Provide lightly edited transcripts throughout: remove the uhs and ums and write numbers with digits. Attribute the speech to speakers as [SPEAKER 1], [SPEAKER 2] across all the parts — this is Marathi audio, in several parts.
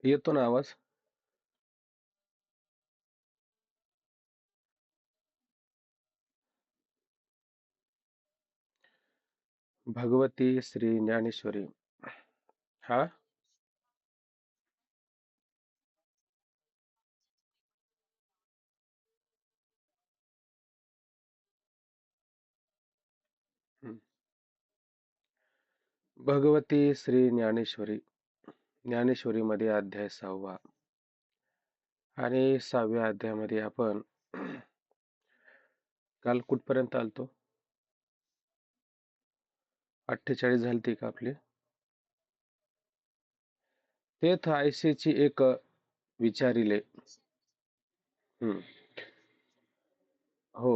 [SPEAKER 1] येतो ना आवाज? भगवती श्री ज्ञानेश्वरी. हा. हं. भगवती श्री ज्ञानेश्वरी. ज्ञानेश्वरीमध्ये अध्याय 6वा आणि 6व्या अध्यायामध्ये आपण काल कुठपर्यंत आलतो? 48 झालती का आपली? तेथ ऐसेची एक विचारिले. हं. हो.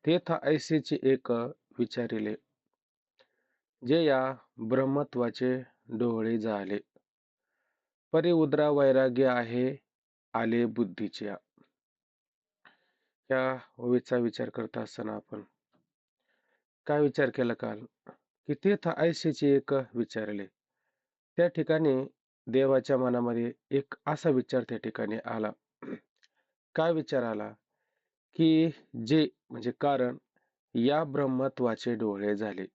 [SPEAKER 1] तेथ ऐसेची एक विचारिले, जे या ब्रह्मत्वाचे डोळे झाले. परी उद्रा वैराग्य आहे आले बुद्धीच्या. या ओवीचा विचार करत असताना आपण काय विचार केला काल? की तेथ ऐसेची एक विचारले. त्या ठिकाणी देवाच्या मनामध्ये एक असा विचार त्या ठिकाणी आला. काय विचार आला? की जे म्हणजे कारण या ब्रह्मत्वाचे डोळे झाले.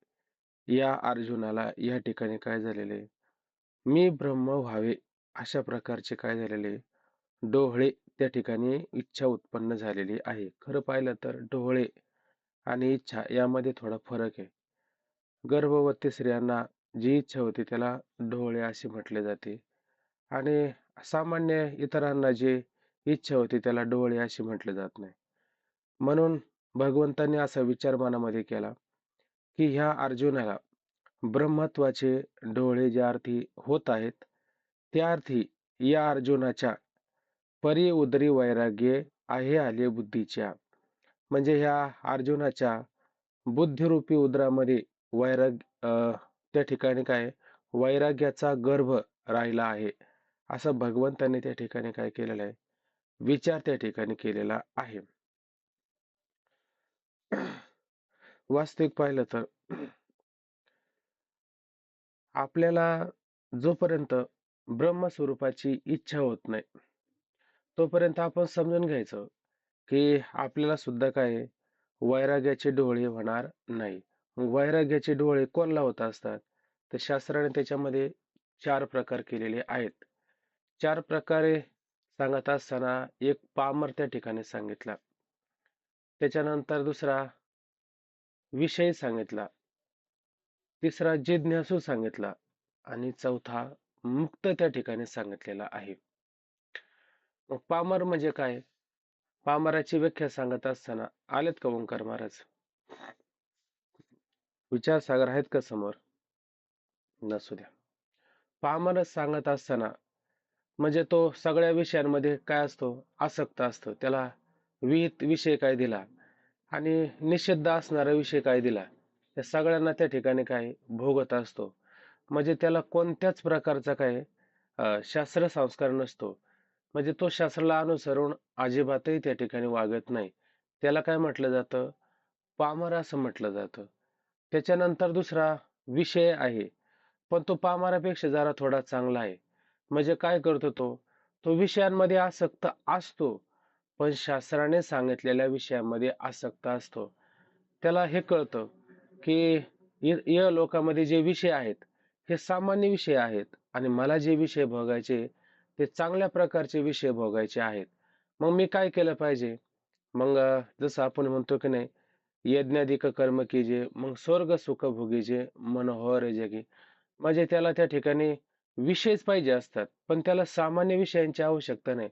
[SPEAKER 1] या अर्जुनाला या ठिकाणी काय झालेले? मी ब्रह्म व्हावे अशा प्रकारचे काय झालेले? डोळे त्या ठिकाणी इच्छा उत्पन्न झालेली आहे. खरं पाहिलं तर डोळे आणि इच्छा यामध्ये थोडा फरक आहे. गर्भवती स्त्रियांना जी इच्छा होती त्याला डोळे असे म्हटले जाते आणि सामान्य इतरांना जी इच्छा होती त्याला डोळे असे म्हटले जात नाही. म्हणून भगवंतांनी असा विचार मनामध्ये केला की ह्या अर्जुनाला ब्रह्मत्वाचे डोळे ज्या अर्थी होत आहेत त्या अर्थी या अर्जुनाच्या परी उदरी वैराग्य आहे आले बुद्धीच्या. म्हणजे ह्या अर्जुनाच्या बुद्धिरूपी उदरामध्ये त्या ठिकाणी काय वैराग्याचा गर्भ राहिला आहे असं भगवंतांनी त्या ठिकाणी काय केलेलं आहे? विचार त्या ठिकाणी केलेला आहे. वास्तविक पाहिलं तर आपल्याला जोपर्यंत ब्रह्मस्वरूपाची इच्छा होत नाही तोपर्यंत आपण समजून घ्यायचं की आपल्याला सुद्धा काय वैराग्याचे डोळे होणार नाही. वैराग्याचे डोळे कोणला होत असतात? तर शास्त्राने त्याच्यामध्ये 4 प्रकार केलेले आहेत. 4 प्रकारे सांगत असताना एक पामर त्या ठिकाणी सांगितला. त्याच्यानंतर दुसरा विषय सांगितला. तिसरा जिज्ञासू सांगितला आणि चौथा मुक्त त्या ठिकाणी सांगितलेला आहे. मग पामर म्हणजे काय? पामराची व्याख्या सांगत असताना आलेत का ओंकार महाराज? विचारसागर आहेत का समोर? नसू द्या. पामरच सांगत असताना म्हणजे तो सगळ्या विषयांमध्ये काय असतो? आसक्त असतो. त्याला विहित विषय काय दिला आणि निषिद्ध असणारा विषय काय दिला त्या सगळ्यांना त्या ठिकाणी काय भोगत असतो. म्हणजे त्याला कोणत्याच प्रकारचा काय शास्त्र संस्कार नसतो. म्हणजे तो शास्त्राला अनुसरून अजिबातही त्या ठिकाणी वागत नाही. त्याला काय म्हटलं जातं? पामर असं म्हटलं जातं. त्याच्यानंतर दुसरा विषय आहे. पण तो पामरापेक्षा जरा थोडा चांगला आहे. म्हणजे काय करतो तो? तो विषयांमध्ये आसक्त असतो, पण शास्त्राने सांगितलेल्या विषयामध्ये आसक्त असतो. त्याला हे कळतं की या लोकांमध्ये जे विषय आहेत हे सामान्य विषय आहेत आणि मला जे विषय भोगायचे ते चांगल्या प्रकारचे विषय भोगायचे आहेत. मग मी काय केलं पाहिजे? मग जसं आपण म्हणतो की नाही यज्ञाधिक कर्म कीजिए मग स्वर्ग सुख भोगीजे मनोहर जगी. म्हणजे त्याला त्या ठिकाणी विषयच पाहिजे असतात पण त्याला सामान्य विषयांची आवश्यकता नाही.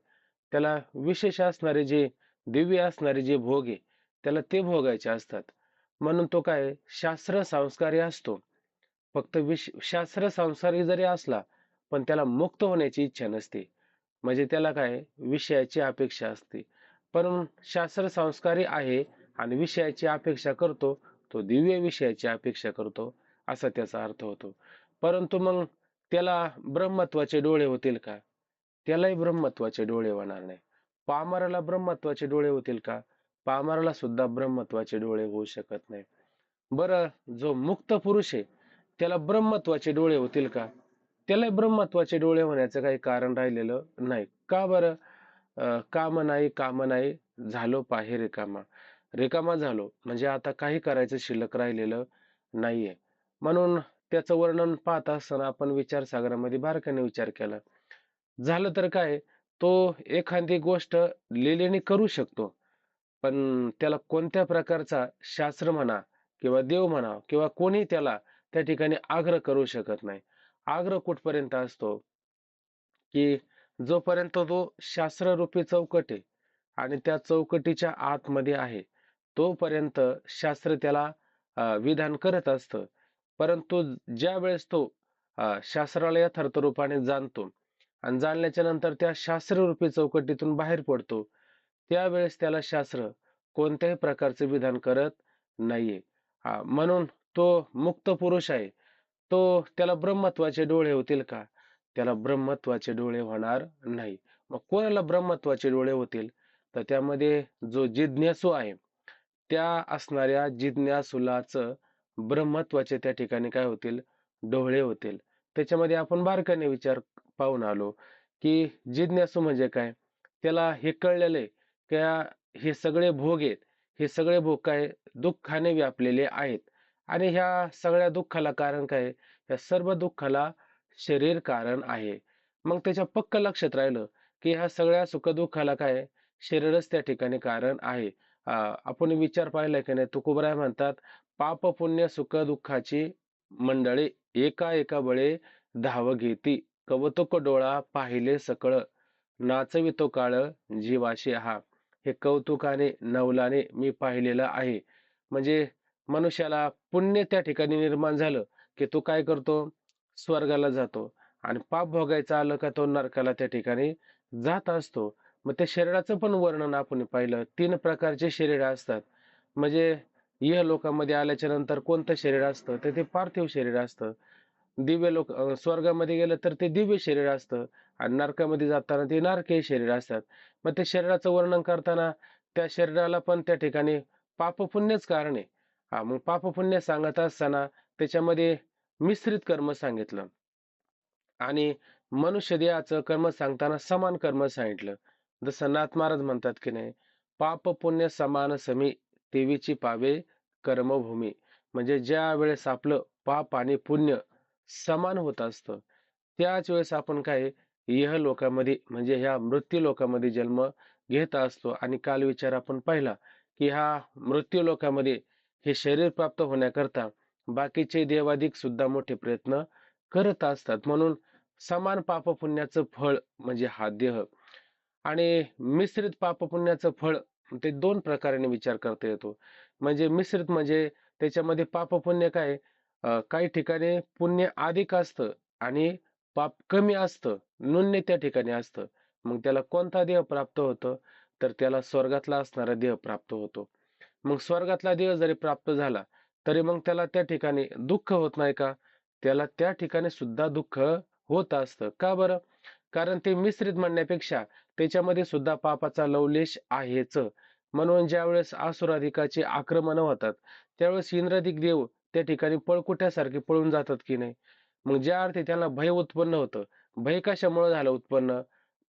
[SPEAKER 1] त्याला विशेष असणारे जे दिव्य असणारे जे भोग आहे त्याला ते भोगायचे असतात. म्हणून तो काय शास्त्र संस्कारी असतो. फक्त शास्त्र संस्कारी जरी असला पण त्याला मुक्त होण्याची इच्छा नसते. म्हणजे त्याला काय विषयाची अपेक्षा असते. पण शास्त्र संस्कारी आहे आणि विषयाची अपेक्षा करतो, तो दिव्य विषयाची अपेक्षा करतो असा त्याचा अर्थ होतो. परंतु मग त्याला ब्रह्मत्वाचे डोळे होतील का? त्यालाही ब्रह्मत्वाचे डोळे होणार नाही. पामराला ब्रह्मत्वाचे डोळे होतील का? पामराला सुद्धा ब्रह्मत्वाचे डोळे होऊ शकत नाही. बरं जो मुक्त पुरुष आहे त्याला ब्रह्मत्वाचे डोळे होतील का? त्याला ब्रह्मत्वाचे डोळे होण्याचं काही कारण राहिलेलं नाही. का बरं? काम नाही, काम नाही, झालो पाहे रिकामा. रिकामा झालो म्हणजे आता काही करायचं शिल्लक राहिलेलं नाहीये. म्हणून त्याचं वर्णन पाहत असताना आपण विचारसागरामध्ये बारकाईने विचार केला. झालं तर काय, तो एखादी गोष्ट लिहिल्याने करू शकतो. पण त्याला कोणत्या प्रकारचा शास्त्र म्हणा किंवा देव म्हणा किंवा कोणी त्याला त्या ठिकाणी आग्रह करू शकत नाही. आग्रह कुठपर्यंत असतो, की जोपर्यंत तो शास्त्ररूपी चौकट आहे आणि त्या चौकटीच्या आतमध्ये आहे, तोपर्यंत शास्त्र त्याला विधान करत असतं. परंतु ज्या वेळेस तो शास्त्राला यथार्थ रूपाने जाणतो आणि जाणल्याच्या नंतर त्या शास्त्ररूपी चौकटीतून बाहेर पडतो, त्यावेळेस त्याला शास्त्र कोणत्याही प्रकारचे विधान करत नाहीये. म्हणून तो मुक्त पुरुष आहे. त्याला ब्रह्मत्वाचे डोळे होतील का? त्याला ब्रह्मत्वाचे डोळे होणार नाही. मग कोणाला ब्रह्मत्वाचे डोळे होतील? तर त्यामध्ये जो जिज्ञासू आहे, त्या असणाऱ्या जिज्ञासूलाचं ब्रह्मत्वाचे त्या ठिकाणी काय होतील? डोळे होतील. त्याच्यामध्ये आपण बारकाईने विचार पाहून आलो, की जिज्ञासू म्हणजे काय? त्याला हे कळलेलं आहे, हे सगळे भोग आहेत. हे सगळे भोग काय दुःखाने व्यापलेले आहेत आणि ह्या सगळ्या दुःखाला कारण काय? या सर्व दुःखाला शरीर कारण आहे. मग त्याच्या पक्क लक्षात राहिलं, की ह्या सगळ्या सुख-दुःखाला काय शरीरच त्या ठिकाणी कारण आहे. आपण विचार पाहिलाय की नाही तुकोबराय म्हणतात, "पाप पुण्य सुख दुःखाची मंडळी एका एका बळे धाव घेती. कौतुक डोळा पाहिले सकळ, नाचवितो काळ जीवाशी हा." हे कौतुकाने, नवलाने मी पाहिलेलं आहे. म्हणजे मनुष्याला पुण्य त्या ठिकाणी निर्माण झालं, की तो काय करतो? स्वर्गाला जातो आणि पाप भोगायचं आलं का तो नरकाला त्या ठिकाणी जात असतो. मग त्या शरीराचं पण वर्णन आपण पाहिलं. 3 प्रकारचे शरीर असतात. म्हणजे इहलोकामध्ये आल्याच्या नंतर कोणतं शरीर असतं? तर ते पार्थिव शरीर असतं. स्वर्गामध्ये गेलं तर ते दिव्य शरीर असतं आणि नरकामध्ये जाताना ते नारकीय शरीर असतात. मग त्या शरीराचं वर्णन करताना त्या शरीराला पण त्या ठिकाणी पाप-पुण्यच कारण आहे. मग पाप-पुण्य सांगत असताना त्याच्यामध्ये मिश्रित कर्म सांगितलं आणि मनुष्य देहाचं कर्म सांगताना समान कर्म सांगितलं. जसं नाथ महाराज म्हणतात की नाही, "पाप पुण्य समान समी, तेवीची पावे कर्मभूमी." म्हणजे ज्या वेळेस आपलं पाप आणि पुण्य समान होत असतं, त्याच वेळेस आपण काय इहलोकामध्ये म्हणजे ह्या मृत्यू लोकामध्ये जन्म घेत असतो आणि कालविचार आपण पाहिला, की ह्या मृत्यू लोकामध्ये हे शरीर प्राप्त होण्याकरता बाकीचे देवादिक सुद्धा मोठे प्रयत्न करत असतात. म्हणून समान पाप-पुण्याचं फळ म्हणजे हा देह आणि मिश्रित पाप-पुण्याचं फळ ते 2 प्रकाराने विचार करता येतो. म्हणजे मिश्रित म्हणजे त्याच्यामध्ये पाप-पुण्य काय काही ठिकाणी पुण्य अधिक असतं आणि पाप कमी असतं, नून्य त्या ठिकाणी असतं. मग त्याला कोणता देह प्राप्त होतो? तर त्याला स्वर्गातला असणारा देह प्राप्त होतो. मग स्वर्गातला देह जरी प्राप्त झाला, तरी मग त्याला त्या ठिकाणी दुःख होत नाही का? त्याला त्या ठिकाणी सुद्धा दुःख होत असतं. का बरं? कारण ते मिश्रित म्हणण्यापेक्षा त्याच्यामध्ये सुद्धा पापाचा लवलेश आहेच. म्हणून ज्यावेळेस असुराधिकाची आक्रमणं होतात, त्यावेळेस इंद्राधिक देव त्या ठिकाणी पळकुट्यासारखे पळून जातात की नाही? मग ज्या अर्थी त्यांना भय उत्पन्न होतं. भय कशामुळे झालं उत्पन्न?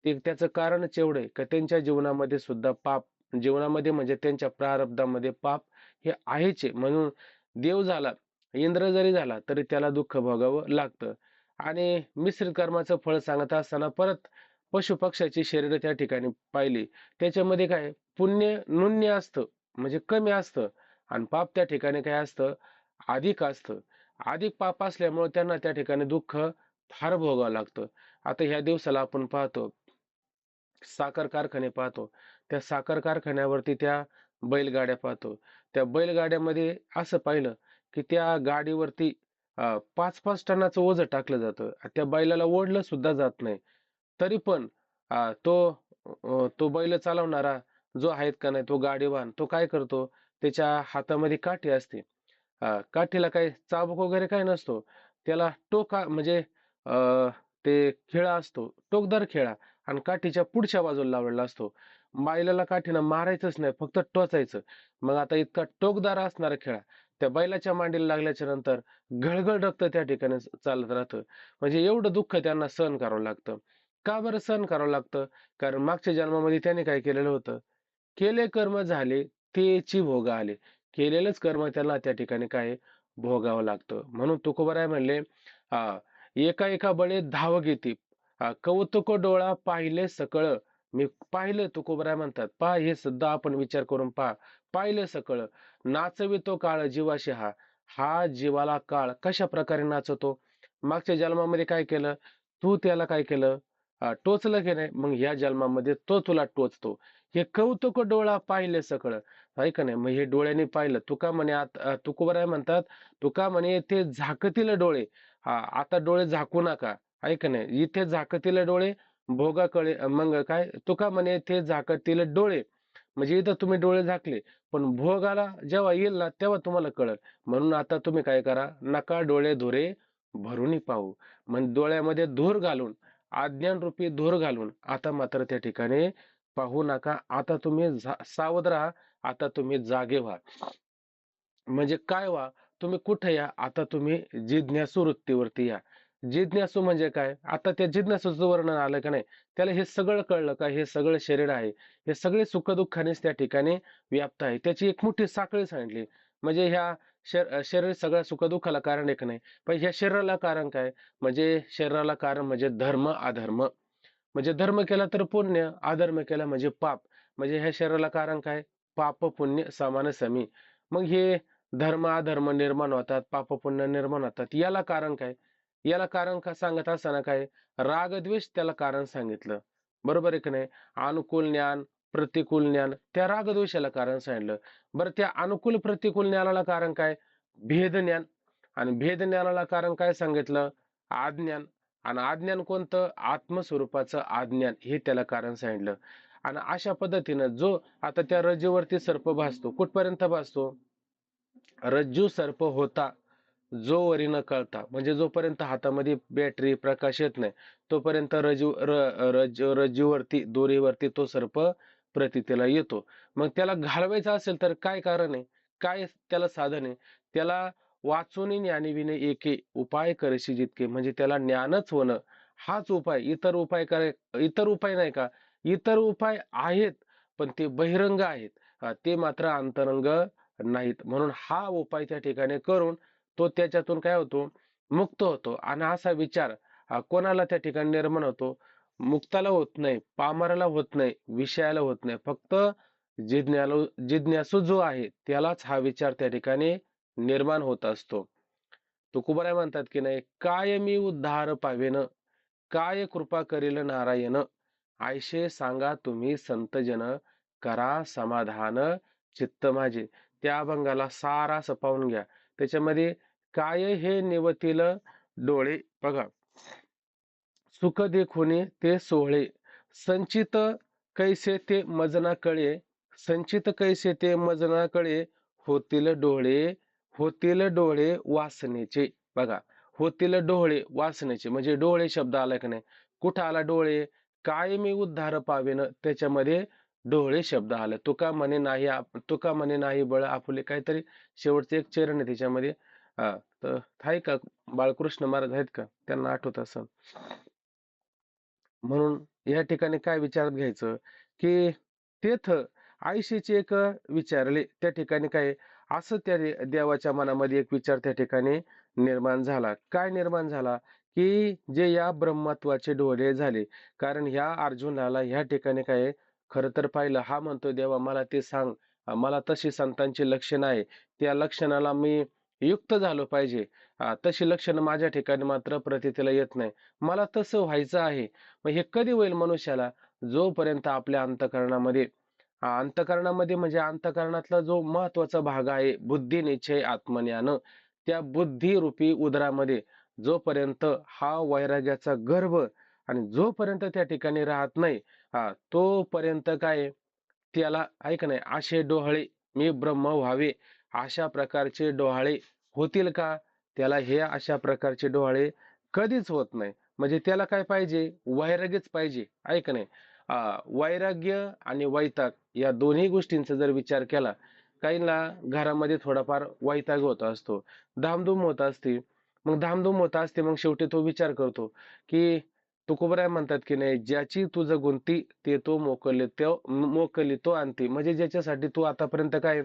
[SPEAKER 1] ते त्याचं कारणच एवढं आहे, का त्यांच्या जीवनामध्ये सुद्धा पाप जीवनामध्ये म्हणजे त्यांच्या प्रारब्धामध्ये पाप हे आहेच आहे. म्हणून देव झाला, इंद्र जरी झाला, तरी त्याला दुःख भोगावं लागतं. आणि मिश्रित कर्माचं फळ सांगत असताना परत पशु-पक्ष्याची शरीरं त्या ठिकाणी पाहिली. त्याच्यामध्ये काय पुण्य नून्य असतं, म्हणजे कमी असतं आणि पाप त्या ठिकाणी काय असतं, अधिक असतं. अधिक पाप असल्यामुळे त्यांना त्या ठिकाणी दुःख फार भोगावं लागतं. आता ह्या दिवसाला आपण पाहतो साखर कारखाने पाहतो. त्या साखर कारखान्यावरती त्या बैलगाड्या पाहतो. त्या बैलगाड्यामध्ये असं पाहिलं, की त्या गाडीवरती 5-5 टनाचं ओझं टाकलं जातं. त्या बैलाला ओढलं सुद्धा जात नाही. तरी पण तो बैल चालवणारा जो आहेत का नाही तो गाडीवान, तो काय करतो, त्याच्या हातामध्ये काठी असते. काठीला काही चाबूक वगैरे काही नसतो. त्याला म्हणजे अ, ते खिळा असतो, टोकदार खिळा आणि काठीच्या पुढच्या बाजूला लावलेला असतो. बैलाला काठीनं मारायचंच नाही, फक्त टोचायचं. मग आता इतका टोकदार असणारा खिळा त्या बैलाच्या मांडीला लागल्याच्या नंतर घळघळ रक्त त्या ठिकाणी चालत राहतं. म्हणजे एवढं दुःख त्यांना सहन करावं लागतं. का बरं सहन करावं लागतं? कारण मागच्या जन्मामध्ये त्याने काय केलेलं होतं? केले कर्म झाले तेची भोग आले. केलेलंच कर्म त्याला त्या ठिकाणी काय भोगावं लागतं. म्हणून तुकोबराय म्हणले, एका एका बळे धाव घेती, कौतुक डोळा पाहिले सकळ. मी पाहिलं, तुकोबराय म्हणतात, पहा हे सुद्धा आपण विचार करून पहा. पाहिलं सकळ नाचवितो काळ जीवाशी हा. हा जीवाला काळ कशा प्रकारे नाचवतो? मागच्या जन्मामध्ये काय केलं? तू त्याला काय केलं? टोचलं की नाही? मग ह्या जन्मामध्ये तो तुला टोचतो. हे कौतुक डोळा पाहिले सकळ. आहे का नाही? मग हे डोळ्यांनी पाहिलं. तुका म्हणे तुकोबराय म्हणतात, तुका म्हणे ते झाकतील डोळे. आता डोळे झाकू नका. आहे का नाही? इथे झाकतील डोळे भोगाकडे, मग काय तुका म्हणे ते झाकतील डोळे. म्हणजे इथं तुम्ही डोळे झाकले, पण भोगाला जेव्हा येईल ना तेव्हा तुम्हाला कळल. म्हणून आता तुम्ही काय करा, नका डोळे धुरे भरून पाहू. म्हणजे डोळ्यामध्ये धूर घालून, अज्ञान रूपी धूर घालून आता मात्र त्या ठिकाणी पाहू नका. आता तुम्ही सावध राहा. आता तुम्ही जागे व्हा. म्हणजे काय व्हा? तुम्ही कुठे या? आता तुम्ही जिज्ञासू वृत्तीवरती या. जिज्ञासू म्हणजे काय? आता त्या जिज्ञासूचं वर्णन आलं का नाही? त्याला हे सगळं कळलं का हे सगळं शरीर आहे. हे सगळे सुखदुःखानेच त्या ठिकाणी व्याप्त आहे. त्याची एक मोठी साखळी सांगितली. म्हणजे ह्या शरीर सगळ्या सुखदुःखाला कारण आहे का नाही? पण ह्या शरीराला कारण काय? म्हणजे शरीराला कारण म्हणजे धर्म, अधर्म. म्हणजे धर्म केला तर पुण्य, अधर्म केला म्हणजे पाप. म्हणजे ह्या शरीराला कारण काय? पाप पुण्य समान समी. मग हे धर्म अधर्म निर्माण होतात, पाप पुण्य निर्माण होतात. याला कारण काय? याला कारण का सांगत असताना काय? राग द्वेष त्याला कारण सांगितलं. बरोबर आहे की नाही? अनुकूल ज्ञान, प्रतिकूल ज्ञान, त्या रागद्वेषाला कारण सांगितलं. बरं, त्या अनुकूल प्रतिकूल ज्ञानाला कारण काय? भेद ज्ञान. आणि भेद ज्ञानाला कारण काय सांगितलं? अज्ञान. आणि अज्ञान कोणतं? आत्मस्वरूपाचं अज्ञान, हे त्याला कारण सांगितलं. आणि अशा पद्धतीनं जो आता त्या रज्जूवरती सर्प भासतो, कुठपर्यंत भासतो? रज्जू सर्प होता जो वरी न कळता, म्हणजे जोपर्यंत हातामध्ये बॅटरी प्रकाश येत नाही तोपर्यंत रज्जूवरती, दोरीवरती तो सर्प प्रतीतीला येतो. मग त्याला घालवायचा असेल तर काय कारण आहे? काय त्याला साधन आहे? त्याला वाचून ज्ञानी विने एके उपाय करशी जितके, म्हणजे त्याला ज्ञानच होणं हाच उपाय. इतर उपाय नाही का? इतर उपाय आहेत, पण ते बहिरंग आहेत. ते मात्र अंतरंग नाहीत. म्हणून हा उपाय त्या ठिकाणी करून तो त्याच्यातून काय होतो? मुक्त होतो. आणि असा विचार कोणाला त्या ठिकाणी निर्माण होतो? मुक्ताला होत नाही, पामराला होत नाही, विषयाला होत नाही. फक्त जिज्ञासू जो आहे त्यालाच हा विचार त्या ठिकाणी निर्माण होत असतो. तुकोबाराय म्हणतात की नाही, काय मी उद्धार पावेन, काय कृपा करील नारायण, आयशे सांगा तुम्ही संतजन, करा समाधान चित्त माझे. त्या अभंगाला सारा पाहून घ्या. त्याच्यामध्ये काय हे निवतील डोळे, बघा, सुख देखुनी ते सोहळे, संचित कैसे ते मजना कळे, संचित कैसे ते मजना कळे, होतील डोळे, होतील डोळे वासनेचे. बघा, होतील डोळे वासनेचे, म्हणजे डोळे शब्द आला की नाही? कुठं आला डोळे? काय मी उद्धार पावेन, त्याच्यामध्ये डोळे शब्द आला. तुका म्हणे नाही बळ आपुले, काहीतरी शेवटचे एक चरण आहे त्याच्यामध्ये. तर आहे का बाळकृष्ण महाराज आहेत का? त्यांना आठवत असं. म्हणून या ठिकाणी काय विचारात घ्यायचं, की तेथ आयशीचे एक विचारले, त्या ठिकाणी काय असं त्या देवाच्या मनामध्ये एक विचार त्या ठिकाणी निर्माण झाला. काय निर्माण झाला? की जे या ब्रह्मत्वाचे डोळे झाले. कारण ह्या अर्जुनाला ह्या ठिकाणी काय खरं तर पाहिलं, हा म्हणतो देवा मला ते सांग, मला तशी संतांची लक्षणं आहे, त्या लक्षणाला मी युक्त झालो पाहिजे. तशी लक्षणं माझ्या ठिकाणी मात्र प्रतीतीला येत नाही. मला तसं व्हायचं आहे. मग हे कधी होईल मनुष्याला? जोपर्यंत आपल्या अंतःकरणामध्ये, अंतःकरणामध्ये म्हणजे अंतःकरणातला जो महत्वाचा भाग आहे बुद्धी निश्चय आत्मज्ञान, त्या बुद्धी रूपी उदरामध्ये जोपर्यंत हा वैराग्याचा गर्भ आणि जोपर्यंत त्या ठिकाणी राहत नाही, तोपर्यंत काय त्याला ऐक नाही असे डोहाळे मी ब्रह्म व्हावे, अशा प्रकारचे डोहाळे होतील का? त्याला हे अशा प्रकारचे डोहाळे कधीच होत नाही. म्हणजे त्याला काय पाहिजे? वैराग्यच पाहिजे. ऐक नाही, वैराग्य आणि वैताग या दोन्ही गोष्टींचा जर विचार केला, काहींना घरामध्ये थोडाफार वैताग होत असतो, धामधूम होत असते. मग धामधूम होत असते, मग शेवटी तो विचार करतो की तुकोबराय म्हणतात की नाही, ज्याची तुझ गुंती ते तो मोकली तो आणती. म्हणजे ज्याच्यासाठी तू आतापर्यंत काय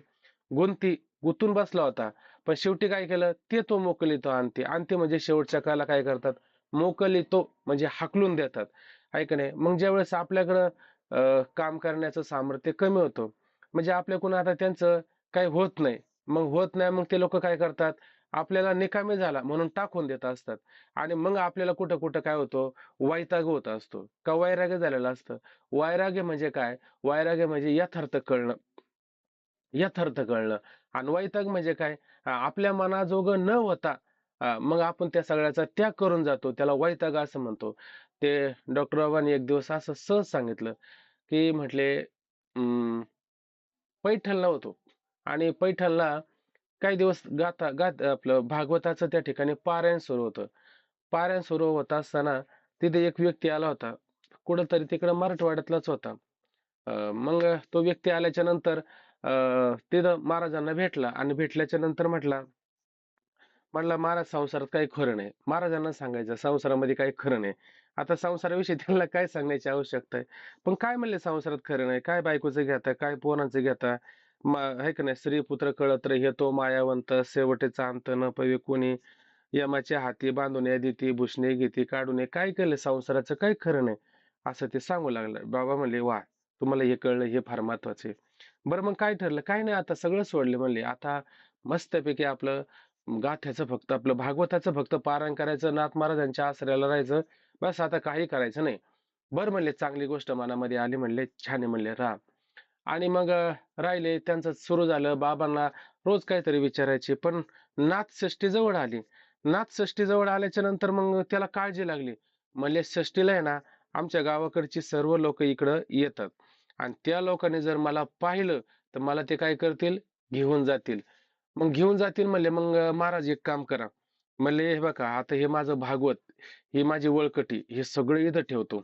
[SPEAKER 1] गुंती गुंतून बसला होता, पण शेवटी काय केलं, ते तो मोकलितो आणते. आणते म्हणजे शेवटच्या काळाला काय करतात, मोकलितो म्हणजे हाकलून देतात. आहे का नाही. मग ज्यावेळेस आपल्याकडं काम करण्याचं सामर्थ्य कमी होतं, म्हणजे आपल्याकडून आता त्यांचं काही होत नाही. मग होत नाही, मग ते लोक काय करतात, आपल्याला निकामी झाला म्हणून टाकून देत असतात. आणि मग आपल्याला कुठं कुठं काय होतं, वैताग होत असतो का वैराग्य झालेलं असतं. वैराग्य म्हणजे काय, वैराग्य म्हणजे यथार्थ कळणं. आणि वैताग म्हणजे काय, आपल्या मनाजोगं न होता मग आपण त्या सगळ्याचा त्याग करून जातो, त्याला वैताग असं म्हणतो. ते डॉक्टर बाबांनी एक दिवस असं सहज सांगितलं की म्हटले पैठणला होतो, आणि पैठणला काही दिवस गाता गात आपलं भागवताचं त्या ठिकाणी पारायण सुरू होतं. पारायण सुरू होत असताना तिथे एक व्यक्ती आला होता, कुठंतरी तिकडं मराठवाड्यातलाच होता. मग तो व्यक्ती आल्याच्या नंतर तिथं महाराजांना भेटला, आणि भेटल्याच्या नंतर म्हटला महाराज संसारात काही खरं नाही. महाराजांना सांगायचं संसारामध्ये काही खरं नाही. आता संसाराविषयी त्यांना काय सांगण्याची आवश्यकता आहे. पण काय म्हणले संसारात खरं नाही, काय बायकोचं घेता, काय पोरांचं घेता, आहे का नाही, स्त्री पुत्र कळत रे तो मायावंत, शेवटेचा अंत न पवे कोणी, यमाच्या हाती बांधून देती भूषणे घेती काढून, काय केलं संसाराचं काही खरं नाही, असं ते सांगू लागलं. बाबा म्हणले वा, तुम्हाला हे कळलं, हे फार महत्वाचे. बरं मग काय ठरलं, काय नाही, आता सगळं सोडले म्हणले. आता मस्तपैकी आपलं गाथ्याचं फक्त, आपलं भागवताचं फक्त पारायण करायचं, नाथ महाराजांच्या आश्रयाला राहायचं, बस आता काही करायचं नाही. बरं म्हणले, चांगली गोष्ट मनामध्ये आली, म्हणले छान आहे म्हणले, राहा. आणि मग राहिले त्यांचं सुरू झालं. बाबांना रोज काहीतरी विचारायचे. पण नाथषष्ठी जवळ आली. नाथषष्ठी जवळ आल्याच्या नंतर मग त्याला काळजी लागली. म्हणले षष्ठीला आहे ना, आमच्या गावाकडची सर्व लोक इकडं येतात, आणि त्या लोकांनी जर मला पाहिलं तर मला ते काय करतील, घेऊन जातील. मग घेऊन जातील म्हणले, मग महाराज एक काम करा म्हणले, हे बघा आता हे माझं भागवत, ही माझी वळकटी, हे सगळं इथं ठेवतो.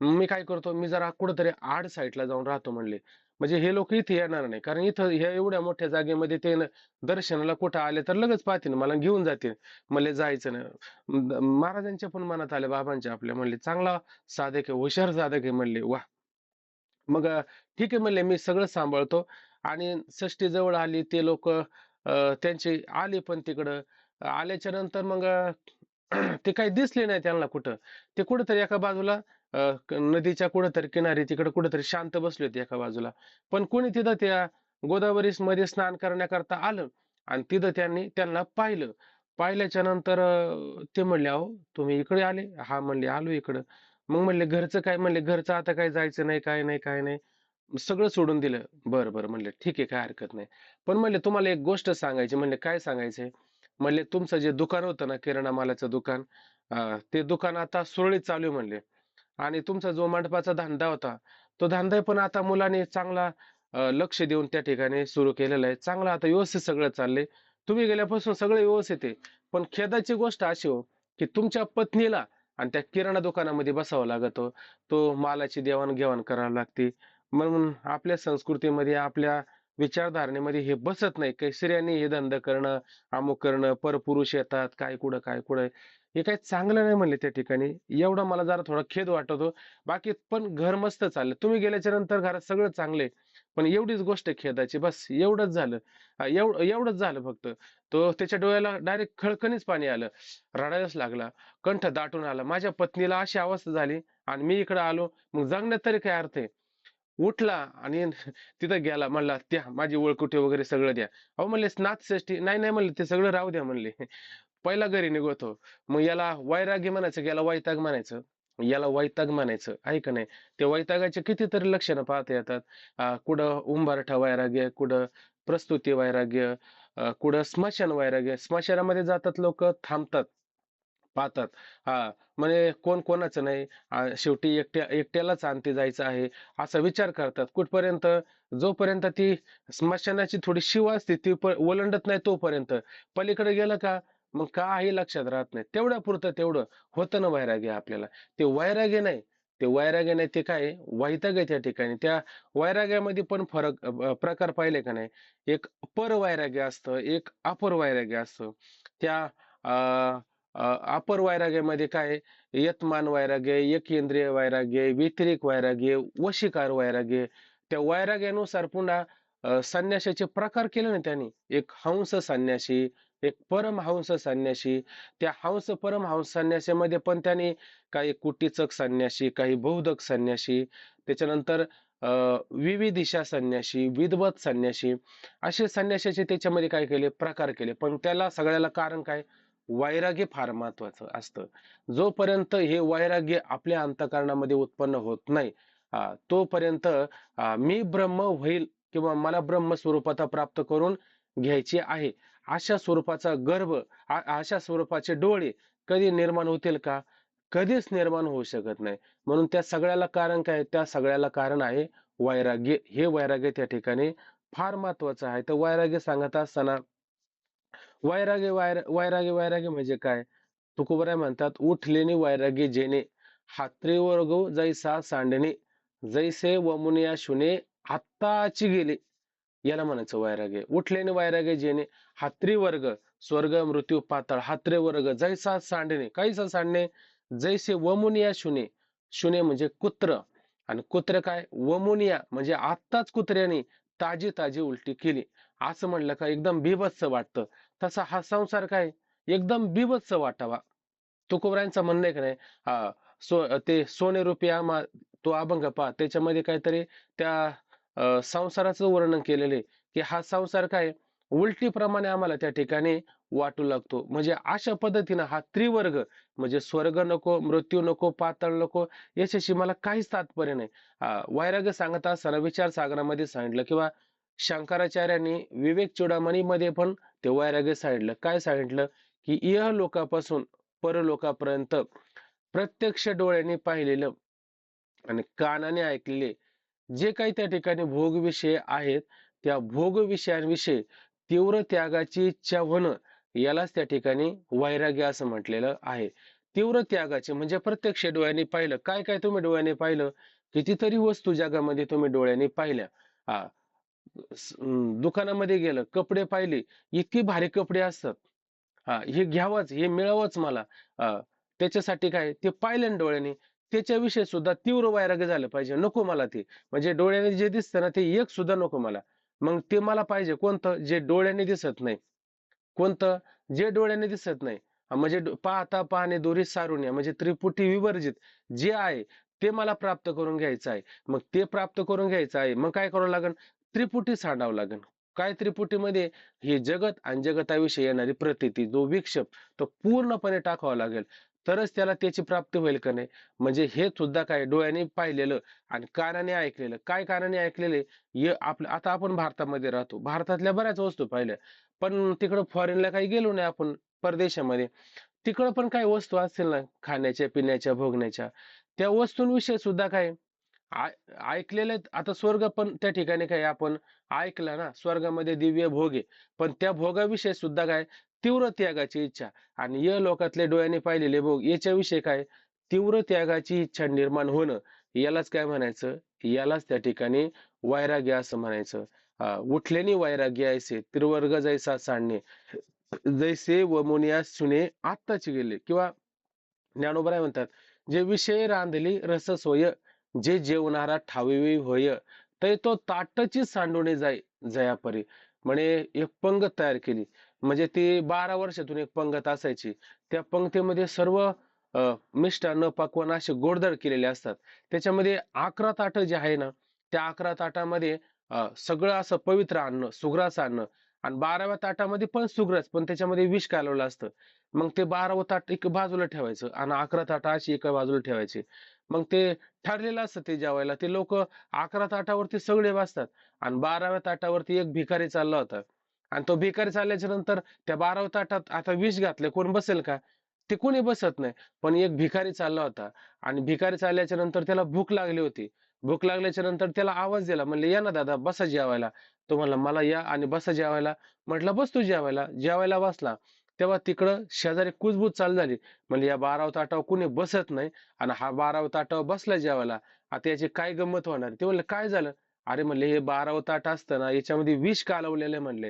[SPEAKER 1] मग मी काय करतो, मी जरा कुठंतरी आड साईडला जाऊन राहतो म्हणले. म्हणजे हे लोक इथे येणार नाही, कारण इथं ह्या एवढ्या मोठ्या जागेमध्ये ते दर्शनाला कुठं आले तर लगेच पाहतील, मला घेऊन जातील. म्हणले जायचं नाही. महाराजांच्या पण मनात आले, बाबांच्या आपल्या, म्हणले चांगला साधक आहे, हुशार साधक आहे म्हणले, वा. मग ठीक आहे म्हणले, मी सगळं सांभाळतो. आणि षष्टी जवळ आली, ते लोक त्यांचे आले, पण तिकडं आल्याच्या नंतर मग ते काही दिसले नाही त्यांना कुठं. ते कुठेतरी एका बाजूला नदीच्या कुठेतरी किनारी तिकडे कुठेतरी शांत बसले होते एका बाजूला. पण कोणी तिथं त्या गोदावरी मध्ये स्नान करण्याकरता आलं, आणि तिथं त्यांना पाहिलं. पाहिल्याच्या नंतर ते म्हणले, अहो तुम्ही इकडे आले, हा म्हणले आलो इकडं. मग म्हणले घरचं काय, म्हणले घरचं आता काय जायचं नाही, काय नाही काय नाही, सगळं सोडून दिलं. बरं बरं म्हणले, ठीक आहे, काय हरकत नाही. पण म्हणले तुम्हाला एक गोष्ट सांगायची. म्हणले काय सांगायचंय. म्हणले तुमचं जे दुकान होतं ना, किराणा मालाचं दुकान, ते दुकान आता सुरळीत चालू आहे म्हणले. आणि तुमचा जो मंडपाचा धंदा होता, तो धंदा पण आता मुलांनी चांगला लक्ष देऊन त्या ठिकाणी सुरू केलेला आहे. चांगलं आता व्यवस्थित सगळं चाललंय. तुम्ही गेल्यापासून सगळं व्यवस्थित आहे. पण खेदाची गोष्ट अशी हो, की तुमच्या पत्नीला आणि त्या किराणा दुकानामध्ये बसावं लागत हो. तो मालाची देवाणघेवाण करावी लागते. म्हणून आपल्या संस्कृतीमध्ये, आपल्या विचारधारणेमध्ये हे बसत नाही, काही स्त्रियांनी हे धंदा करणं, अमुक करणं, परपुरुष येतात, काय कुठं हे काही चांगलं नाही म्हणले त्या ठिकाणी. एवढं मला जरा थोडा खेद वाटतो. बाकी पण घर मस्त चाललं. तुम्ही गेल्याच्या नंतर घरात सगळं चांगलंय. पण एवढीच गोष्ट खेदाची, बस एवढंच झालं. एवढंच झालं फक्त. तो त्याच्या डोळ्याला डायरेक्ट खळखणीच पाणी आलं. रडायलाच लागला. कंठ दाटून आला. माझ्या पत्नीला अशी अवस्था झाली आणि मी इकडे आलो. मग जगण्यात तरी काय अर्थ आहे? उठला आणि तिथं गेला, म्हणला त्या माझी ओळखुटे वगैरे सगळं द्या. अहो म्हणले नाथषष्ठी, नाही नाही म्हणले, ते सगळं राहू द्या म्हणले. पहिला घरी निघतो. मग याला वैराग्य म्हणायचं, याला वैताग म्हणायचं, याला वैताग म्हणायचं, आहे का नाही. ते वैतागाचे कितीतरी लक्षणं पाहता येतात. कुठं उंबरठा वैराग्य, कुठं प्रस्तुती वैराग्य, कुठं स्मशान वैराग्य. स्मशानामध्ये जातात लोक, थांबतात, पाहतात. हा, म्हणजे कोण कोणाचं नाही, शेवटी एकट्यालाच अंती जायचं आहे, असा विचार करतात. कुठपर्यंत, जोपर्यंत ती स्मशानाची थोडी शिव असते ती ओलांडत नाही तोपर्यंत. पलीकडे गेलं का मग काही लक्षात राहत नाही. तेवढ्या पुरतं तेवढं होतं ना वैराग्य आपल्याला. ते वैराग्य नाही, ते वैराग्याने ते काय आहे, वैताग आहे त्या ठिकाणी. त्या वैराग्यामध्ये पण प्रकार पाहिले का नाही? एक परवैराग्य असतं, एक अपर वैराग्य असतं. त्या अ, अपर वैराग्यामध्ये काय आहे, यतमान वैराग्य, एकेंद्रिय वैराग्य, व्यतिरेक वैराग्य, वशीकार वैराग्य. त्या वैराग्यानुसार पुन्हा संन्यासाचे प्रकार केले ना त्यांनी. एक हंस संन्यासी, एक परमहंस संन्यासी. त्या हंस परमहंस संन्यासामध्ये पण त्यांनी काही कुटीचक संन्यासी, काही बहुधक संन्यासी, त्याच्यानंतर विविधिशा संन्यासी, विद्वत संन्यासी, असे संन्यासाचे त्याच्यामध्ये काय केले, प्रकार केले. पण त्याला सगळ्याला कारण काय? वैराग्य फार महत्वाचं असतं. जोपर्यंत हे वैराग्य आपल्या अंतःकरणामध्ये उत्पन्न होत नाही, तोपर्यंत मी ब्रह्म होईल किंवा मला ब्रह्म स्वरूपता प्राप्त करून घ्यायची आहे, अशा स्वरूपाचा गर्भ, अशा स्वरूपाचे डोळे कधी निर्माण होतील का? कधीच निर्माण होऊ शकत नाही. म्हणून त्या सगळ्याला कारण काय? त्या सगळ्याला कारण आहे वैराग्य. हे वैराग्य त्या ठिकाणी फार महत्वाचं आहे. तर वैराग्य सांगत असताना वैराग्य म्हणजे काय? तुकोबराय म्हणतात, उठलेनी वैराग्य जेणे, हातरीवर गो जैसा सांडणे, जैसे वमुनिया शुने आत्ताची गेले. याला म्हणायचं वैराग्य. उठलेने वैराग्य जेणे, हात्री वर्ग, स्वर्ग मृत्यू पाताळ, हात्रे वर्ग जैसा सांडणे, काहीसा सांडणे, जैसे वमुनिया शुने. शुने म्हणजे कुत्र, आणि कुत्र काय? वमुनिया म्हणजे आत्ताच कुत्र्याने ताजी ताजी उलटी केली, असं म्हणलं का एकदम बिभत्स वाटतं. तसा हा संसार काय? एकदम बिभत्स वाटावा. तुकोबरायांचं म्हणणं आहे का नाही? ते सोने रुपये तो अभंग पहा, त्याच्यामध्ये काहीतरी त्या संसाराचं वर्णन केलेलं आहे, की हा संसार काय उलटीप्रमाणे आम्हाला त्या ठिकाणी वाटू लागतो. म्हणजे अशा पद्धतीनं हा त्रिवर्ग, म्हणजे स्वर्ग नको, मृत्यू नको, पाताळ नको, याच्याशी मला काहीच तात्पर्य नाही. वैराग्य सांगत असताना विचारसागरामध्ये सांगितलं, किंवा शंकराचार्यांनी विवेक चूडामणी मध्ये पण ते वैराग्य सांगितलं. काय सांगितलं? की इह लोकापासून परलोकापर्यंत प्रत्यक्ष डोळ्यांनी पाहिलेलं आणि कानाने ऐकलेले जे काही त्या ठिकाणी भोग विषय आहेत, त्या भोग विषयांविषयी तीव्र त्यागाची इच्छा होणं, यालाच त्या ठिकाणी वैराग्य असं म्हटलेलं आहे. तीव्र त्यागाचे म्हणजे प्रत्यक्ष डोळ्यांनी पाहिलं. काय काय तुम्ही डोळ्यांनी पाहिलं? कितीतरी वस्तू जगामध्ये तुम्ही डोळ्यांनी पाहिल्या. हा, दुकानामध्ये गेलं, कपडे पाहिले, इतकी भारी कपडे असतात. हे घ्यावंच, हे मिळावंच मला. त्याच्यासाठी काय ते पाहिलं ना डोळ्याने, त्याच्याविषयी सुद्धा तीव्र वैराग्य झालं पाहिजे. नको मला ते, म्हणजे डोळ्याने जे दिसतं ना ते एक सुद्धा नको मला. मग ते मला पाहिजे कोणतं? जे डोळ्याने दिसत नाही. कोणतं? जे डोळ्याने दिसत नाही. म्हणजे पाहता पाहणे दोरी सारुण्य, म्हणजे त्रिपुटी विवर्जित जे आहे ते मला प्राप्त करून घ्यायचं आहे. मग ते प्राप्त करून घ्यायचं आहे, मग काय करावं लागेल? त्रिपुटी सांडावं लागेल. काय त्रिपुटीमध्ये? हे जगत आणि जगताविषयी येणारी प्रतीती, जो विक्षेप, तो पूर्णपणे टाकावा लागेल. तरच त्याला त्याची प्राप्ती होईल का नाही? म्हणजे हे सुद्धा काय डोळ्याने पाहिलेलं आणि कानाने ऐकलेलं. काय कानाने ऐकलेले? आपलं आता आपण भारतामध्ये राहतो, भारतातल्या बऱ्याच वस्तू पाहिल्या, पण तिकडं फॉरेनला काही गेलो नाही आपण, परदेशामध्ये. तिकडं पण काही वस्तू असतील ना खाण्याच्या, पिण्याच्या, भोगण्याच्या, त्या वस्तूंविषयी सुद्धा काय ऐकलेले. आता स्वर्ग पण त्या ठिकाणी काय आपण ऐकलं ना, स्वर्गामध्ये दिव्य भोग आहे, पण त्या भोगाविषयी सुद्धा काय तीव्र त्यागाची इच्छा, आणि या लोकातले डोळ्याने पाहिलेले भोग याच्याविषयी काय तीव्र त्यागाची इच्छा निर्माण होणं, यालाच काय म्हणायचं? यालाच त्या ठिकाणी वैराग्य असं म्हणायचं. उठलेनी वैराग्य ऐसे त्रिवर्ग जैसा सांडणे, जैसे वमुनिया सुने आत्ताची गेले. किंवा ज्ञानोबराय म्हणतात, जे विषय रांधली रस सोय, जे जेवणारा ठावीवी होय, ते तो ताटची सांडूने जाय जयापरी. म्हणे एक पंगत तयार केली, म्हणजे ती 12 वर्षातून एक पंगत असायची. त्या पंक्तीमध्ये सर्व मिष्टान्न पक्वान असे गोडधड केलेले असतात. त्याच्यामध्ये 11 ताट जे आहे ना, त्या 11 ताटामध्ये सगळं असं पवित्र अन्न, सुग्रास अन्न, आणि 12व्या ताटामध्ये पण सुग्रास, पण त्याच्यामध्ये विष कालवलं असतं. मग ते 12वं ताट एक बाजूला ठेवायचं आणि 11 ताट अशी एका बाजूला ठेवायची. मग ते ठरलेलं असतं ते जेवायला. ते लोक 11 ताटावरती सगळे बसतात आणि 12व्या ताटावरती एक भिकारी चालला होता. आणि तो भिकारी चालल्याच्या नंतर त्या 12व्या ताटात आता विष घातले, कोण बसेल का? ते कोणी बसत नाही. पण एक भिकारी चालला होता, आणि भिकारी चालल्याच्या नंतर त्याला भूक लागली होती. भूक लागल्याच्या नंतर त्याला आवाज दिला, म्हणले या ना दादा बसा जेवायला. तो म्हणला मला या आणि बसा जेवायला. म्हटलं बस तू जेवायला. जेवायला बसला. तेव्हा तिकडं शेजारी कुजबूज चालू झाली. म्हणजे या 12 ताटावर कुणी बसत नाही आणि हा 12 ताटावर बसला जेवायला. आता याची काय गंमत होणार? ते म्हणले काय झालं? अरे म्हणले हे 12 ताट असतं ना याच्यामध्ये विष कालवलेलं आहे म्हणले.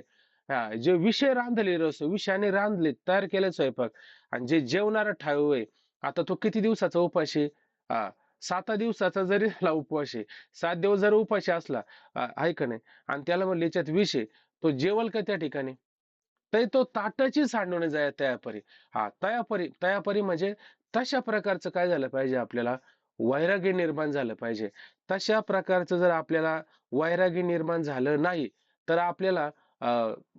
[SPEAKER 1] हा जे विषय रांधले रस विषाने रांधले तयार केले स्वयंपाक आणि जे जेवणारा ठाव आहे आता तो किती दिवसाचा उपाशी हा 7 दिवसाचा जरी झाला उपवास 7 दिवस जर उपाशी असला आहे का नाही आणि त्याला म्हणले याच्यात विष आहे तो जेवल का त्या ठिकाणी तर तो ताटाची सांडून जाय तयापरी हा तयापरी म्हणजे तशा प्रकारचं काय झालं पाहिजे आपल्याला वैराग्य निर्माण झालं पाहिजे तशा प्रकारचं जर आपल्याला वैराग्य निर्माण झालं नाही तर आपल्याला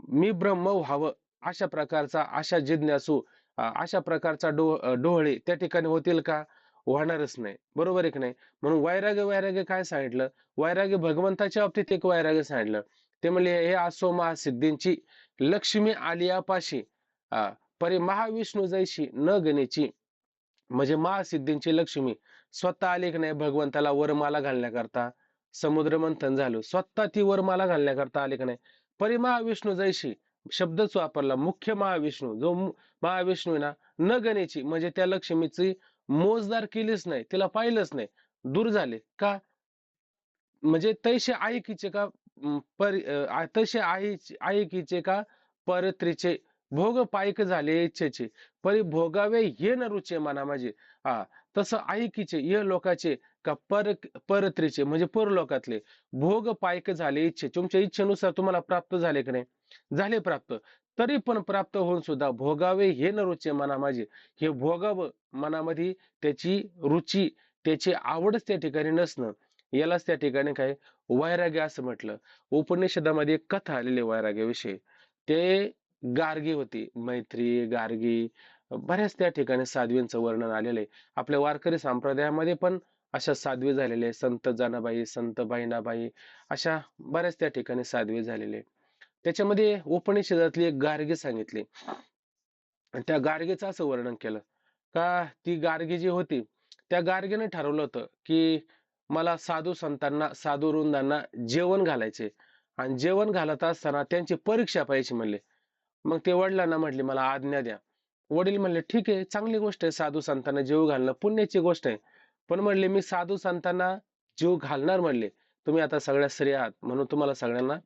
[SPEAKER 1] मी ब्रह्म व्हावं अशा प्रकारचा अशा जिज्ञासू अशा प्रकारचा डोहळे त्या ठिकाणी होतील का होणारच नाही बरोबर आहे की नाही म्हणून वैराग्य काय सांगितलं वैराग्य भगवंताच्या बाबतीत एक वैराग्य सांगितलं ते म्हणले हे असो महासिद्धींची लक्ष्मी आलियापाशी परी महाविष्णू जैशी न गणेची म्हणजे महासिद्धींची लक्ष्मी स्वतः आली की नाही भगवंताला वरमाला घालण्याकरता समुद्र मंथन झालं स्वतः ती वरमाला घालण्याकरता आली की नाही परी महाविष्णू जैशी शब्दच वापरला मुख्य महाविष्णू जो महाविष्णू आहे ना न गणेची म्हणजे त्या लक्ष्मीची मोजदार केलीच नाही तिला पाहिलंच नाही दूर झाले का म्हणजे तैसे आईकीचे का तसे आईकीचे का परत्रीचे भोग पायक झाले इच्छेचे परी भोगावे ये न रुचे मना माझे हा तसं आईकीचे ये लोकाचे का परत्रीचे म्हणजे परलोकातले भोग पायक झाले इच्छे तुमच्या इच्छेनुसार तुम्हाला प्राप्त झाले की नाही झाले प्राप्त तरी पण प्राप्त होऊन सुद्धा भोगावे हे न रुचे मना माझे हे भोगावं मनामध्ये त्याची रुची त्याची आवडच त्या ठिकाणी नसणं यालाच त्या ठिकाणी काय वैराग्य असं म्हटलं उपनिषदामध्ये एक कथा आलेली वैराग्याविषयी ते गार्गी होती मैत्री गार्गी बऱ्याच त्या ठिकाणी साध्वींचं वर्णन आलेलं आहे आपल्या वारकरी संप्रदायामध्ये पण अशा साध्वी झालेले संत जनाबाई संत बहिणाबाई अशा बऱ्याच त्या ठिकाणी साध्वी झालेले त्याच्यामध्ये उपनिषदातली एक गार्गी सांगितली आणि त्या गार्गीचं असं वर्णन केलं का ती गार्गी जी होती त्या गार्गीने ठरवलं होतं की मला साधू संतांना साधू वृंदांना जेवण घालायचे आणि जेवण घालत असताना त्यांची परीक्षा पाहिजे म्हणले मग ते वडिलांना म्हटले मला आज्ञा द्या वडील म्हणले ठीक आहे चांगली गोष्ट आहे साधू संतांना जीव घालणं पुण्याची गोष्ट आहे पण म्हणले मी साधू संतांना जीव घालणार म्हणले तुम्ही आता सगळ्या स्त्री आहात म्हणून तुम्हाला सगळ्यांना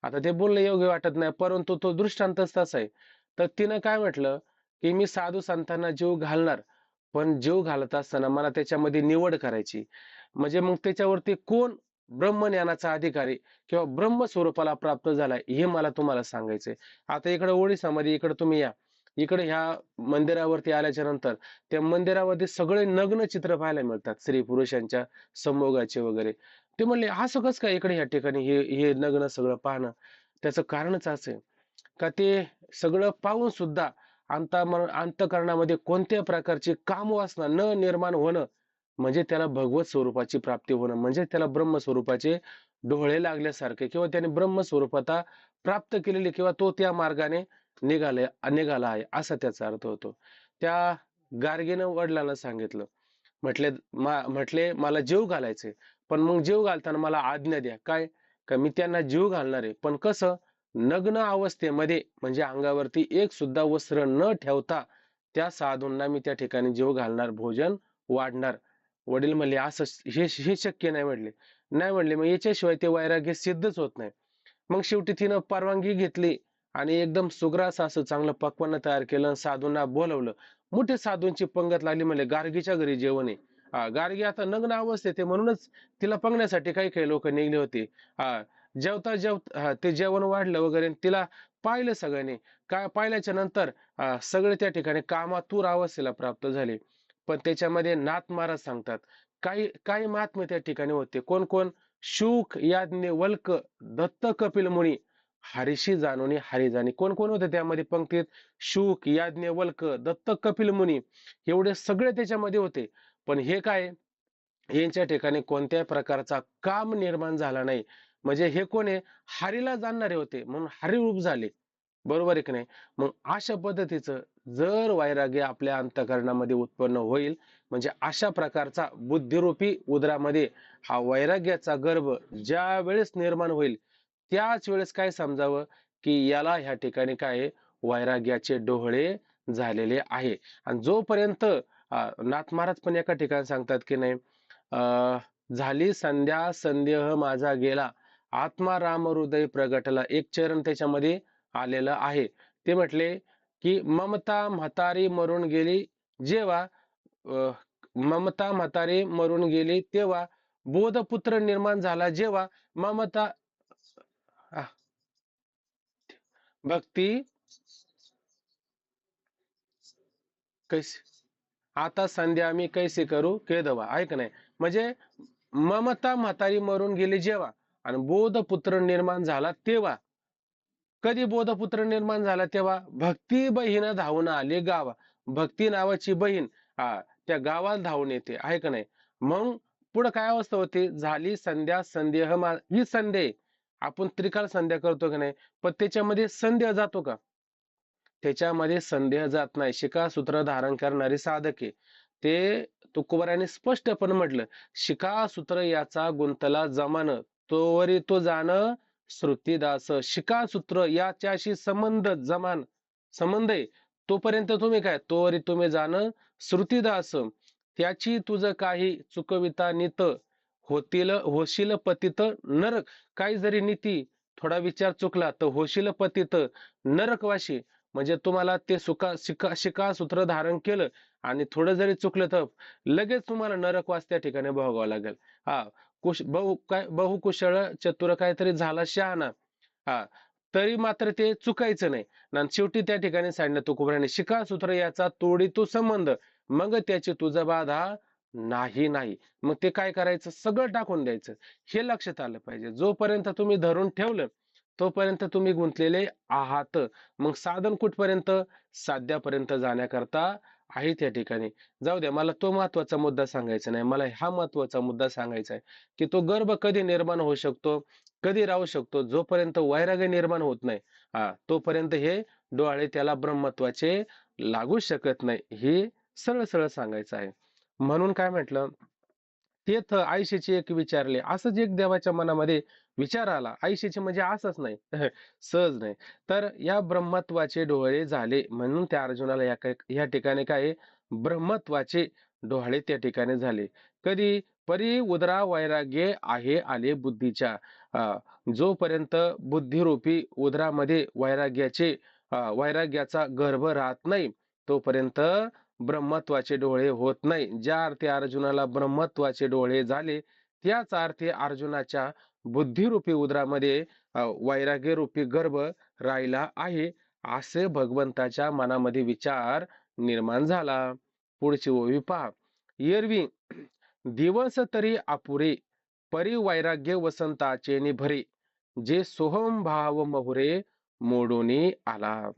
[SPEAKER 1] आता ते बोलणं योग्य वाटत नाही परंतु तो दृष्टांतच तसा आहे तर तिनं काय म्हटलं की मी साधू संतांना जीव घालणार पण जीव घालत असताना मला त्याच्यामध्ये निवड करायची म्हणजे मग त्याच्यावरती कोण ब्रह्मज्ञानाचा अधिकारी किंवा ब्रह्म स्वरूपाला प्राप्त झालाय हे मला तुम्हाला सांगायचंय आता इकडे ओडिसामध्ये इकडे तुम्ही या इकडे ह्या मंदिरावरती आल्याच्या नंतर त्या मंदिरावरती सगळे नग्न चित्र पाहायला मिळतात स्त्री पुरुषांच्या संभोगाचे वगैरे ते म्हणले असं कसं काय इकडे ह्या ठिकाणी हे नग्न सगळं पाहणं त्याचं कारणच असं आहे का ते सगळं पाहून सुद्धा अंतकरणामध्ये कोणत्या प्रकारची कामवासना न निर्माण होणं म्हणजे त्याला भगवत स्वरूपाची प्राप्ती होणं म्हणजे त्याला ब्रह्म स्वरूपाचे डोळे लागल्यासारखे किंवा त्याने ब्रह्म स्वरूपता प्राप्त केलेली किंवा तो त्या मार्गाने निघाला आहे असा त्याचा अर्थ होतो त्या गार्गीनं वडिलांना सांगितलं म्हटले मला जीव घालायचे पण मग जीव घालताना मला आज्ञा द्या काय का मी त्यांना जीव घालणार आहे पण कसं नग्न अवस्थेमध्ये म्हणजे अंगावरती एक सुद्धा वस्त्र न ठेवता त्या साधूंना मी त्या ठिकाणी जीव घालणार भोजन वाढणार वडील म्हणले असं हे शक्य नाही म्हणले मग याच्याशिवाय ते वैराग्य सिद्धच होत नाही मग शेवटी तिनं परवानगी घेतली आणि एकदम सुग्रास असं चांगलं पक्वानं तयार केलं साधूंना बोलवलं मोठे साधूंची पंगत लागली म्हणले गार्गीच्या घरी जेवण आहे गार्गी आता नग्न अवस्थेत आहे म्हणूनच तिला पाहण्यासाठी काही काही लोक निघले होते जेवता ते जेवण वाढलं वगैरे तिला पाहिलं सगळ्यांनी काय पाहिल्याच्या नंतर सगळे त्या ठिकाणी कामातूर अवस्थेला प्राप्त झाले पण त्याच्यामध्ये नाथ महाराज सांगतात काही काही महात्मे त्या ठिकाणी होते कोण कोण शुक याज्ञवल्क दत्त कपिल मुनी हरीशी जाणोनी हरी जाणी कोण कोण होते त्यामध्ये पंक्तीत शुक याज्ञवल्क दत्त कपिल मुनी एवढे सगळे त्याच्यामध्ये होते पण हे काय यांच्या ठिकाणी कोणत्याही प्रकारचा काम निर्माण झाला नाही म्हणजे हे कोण हरीला जाणणारे होते म्हणून हरिरूप झाले बरोबर आहे की नाही मग अशा पद्धतीचं जर वैराग्य आपल्या अंतःकरणामध्ये उत्पन्न होईल म्हणजे अशा प्रकारचा बुद्धिरूपी उदरामध्ये हा वैराग्याचा गर्भ ज्या वेळेस निर्माण होईल त्याच वेळेस काय समजावं की याला ह्या ठिकाणी काय वैराग्याचे डोहळे झालेले आहे. आणि जोपर्यंत नाथ महाराज पण एका ठिकाणी सांगतात की नाही, झाली संध्या संदेह माझा गेला, आत्मा राम हृदय प्रगटला. एक चरण त्याच्यामध्ये आलेलं आहे. ते म्हटले की ममता म्हातारी मरून गेली जेव्हा, ममता म्हातारी मरून गेली तेव्हा, बोधपुत्र निर्माण झाला जेव्हा, ममता आ, भक्ती कैसे, आता संध्या मी कैसे करू केदवा, आहे का नाही? म्हणजे ममता म्हातारी मरून गेली जेव्हा आणि बोधपुत्र निर्माण झाला तेव्हा. कधी बोधपुत्र निर्माण झाला तेव्हा, भक्ती बहीण धावून आली गावा. भक्ती नावाची बहीण त्या गावाला धावून येते, आहे का नाही? मग पुढे काय अवस्था होते, झाली संध्या संदेह ही संध्या आपण त्रिकाळ संध्या करतो की नाही, पण त्याच्यामध्ये संदेह जातो का? त्याच्यामध्ये संदेह जात नाही. शिखासूत्र धारण करणारे साधक आहे ते. तुकोबाराने स्पष्टपणे म्हटलं, शिखासूत्र याचा गुंतला जमान, तोवरी तो जाण श्रुतीदास. शिखासूत्र याच्याशी संबंध आहे, तोपर्यंत तुम्ही काय, तोवरी तुम्ही जाण श्रुतीदास. त्याची तुझ काही चुकविता नित, होशील पतित नरक. काही जरी नीती थोडा विचार चुकला तर होशील पतित नरकवाशी. म्हणजे तुम्हाला ते शिखासूत्र धारण केलं आणि थोडं जरी चुकलं तर लगेच तुम्हाला नरकवास त्या ठिकाणी भोगावं लागेल. हा, बहुकुशळ चतुर काहीतरी झाला शहाणा, हा, तरी मात्र ते चुकायचं नाही. आणि शेवटी त्या ठिकाणी सांगितलं तुकोबाराने, शिखासूत्र याचा तोडी तो संबंध, मग त्याची तुझा बाधा नाही नाही. मग ते काय करायचं, सगळं टाकून द्यायचं. हे लक्षात आलं पाहिजे. जोपर्यंत तुम्ही धरून ठेवलं तोपर्यंत तुम्ही गुंतलेले आहात. मग साधन कुठपर्यंत, साध्यापर्यंत जाण्याकरता आहे त्या ठिकाणी. जाऊ द्या, मला तो महत्वाचा मुद्दा सांगायचा नाही, मला हा महत्वाचा मुद्दा सांगायचा आहे की तो गर्भ कधी निर्माण होऊ शकतो, कधी राहू शकतो. जोपर्यंत वैराग्य निर्माण होत नाही तोपर्यंत हे डोळे त्याला ब्रह्मत्वाचे लागू शकत नाही. हे सरळ सरळ सांगायचं आहे. म्हणून काय म्हटलं, तेथ आयुष्याची एक विचारले, असंच एक देवाच्या मनामध्ये विचार आला. आयुष्याचे म्हणजे असंच नाही सहज नाही. तर या ब्रह्मत्वाचे डोळे झाले, म्हणून त्या अर्जुनाला या ठिकाणी काय, ब्रह्मत्वाचे डोळे त्या ठिकाणी झाले. कधी, परी उदरा वैराग्य आहे आले बुद्धीच्या. जोपर्यंत बुद्धिरूपी उदरामध्ये वैराग्याचा गर्भ राहत नाही तोपर्यंत ब्रह्मत्वाचे डोळे होत नाही. ज्या अर्थी अर्जुनाला ब्रह्मत्वाचे डोळे झाले, त्याच अर्थी अर्जुनाच्या बुद्धिरूपी उदरामध्ये वैराग्य रूपी गर्भ राहिला आहे, असे भगवंताच्या मनामध्ये विचार निर्माण झाला. पुढची ओवी पहा. एरवी दिवस तरी अपुरे, परी वैराग्य वसंताचे निभरे, जे सोहम भाव महुरे मोडूनी आला.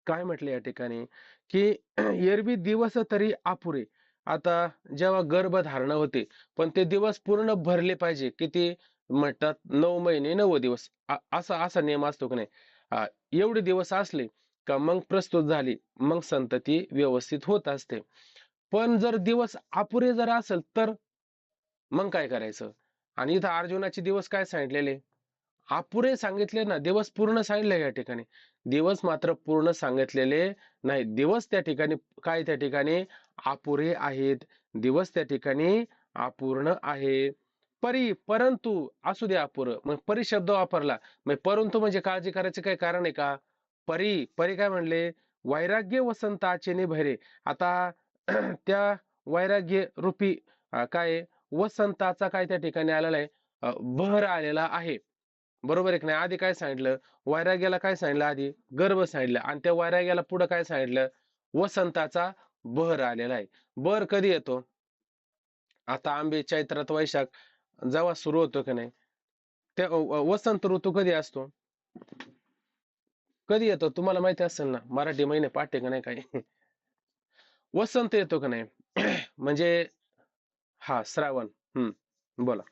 [SPEAKER 1] काय म्हटले या ठिकाणी की एरवी दिवस तरी अपुरे. आता जेव्हा गर्भधारणा होते, पण ते दिवस पूर्ण भरले पाहिजे. किती म्हणतात, 9 महिने 9 दिवस, असा असा नियम असतो की नाही. एवढे दिवस असले का मग प्रस्तुत झाली, मग संतती व्यवस्थित होत असते. पण जर दिवस अपुरे जर असेल तर मग काय करायचं? आणि इथं अर्जुनाचे दिवस काय सांगितलेले, अपुरे सांगितले ना, दिवस पूर्ण सांगितले या ठिकाणी. दिवस मात्र पूर्ण सांगितलेले नाही. दिवस त्या ठिकाणी काय, त्या ठिकाणी अपुरे आहेत. दिवस त्या ठिकाणी अपूर्ण आहे. परंतु असू दे अपुर, मग परी शब्द वापरला, मग परंतु म्हणजे काळजी करायचं काही कारण आहे का? परी परी काय म्हणले, वैराग्य वसंताचे निभरे. आता त्या वैराग्य रूपी काय वसंताचा काय त्या ठिकाणी आलेला आहे, बहर आलेला आहे. बरोबर आहे की नाही? आधी काय सांगितलं, वैराग्याला काय सांगितलं, आधी गर्भ सांगितलं, आणि त्या वैराग्याला पुढे काय सांगितलं, वसंताचा बहर आलेला आहे. बर कधी येतो, आता आंबे चैत्रात वैशाख जेव्हा सुरू होतो की नाही, त्या वसंत ऋतू कधी असतो, कधी येतो तुम्हाला माहिती असेल ना, मराठी महिने पाठे का नाही काही वसंत येतो का नाही म्हणजे हा श्रावण. बोला.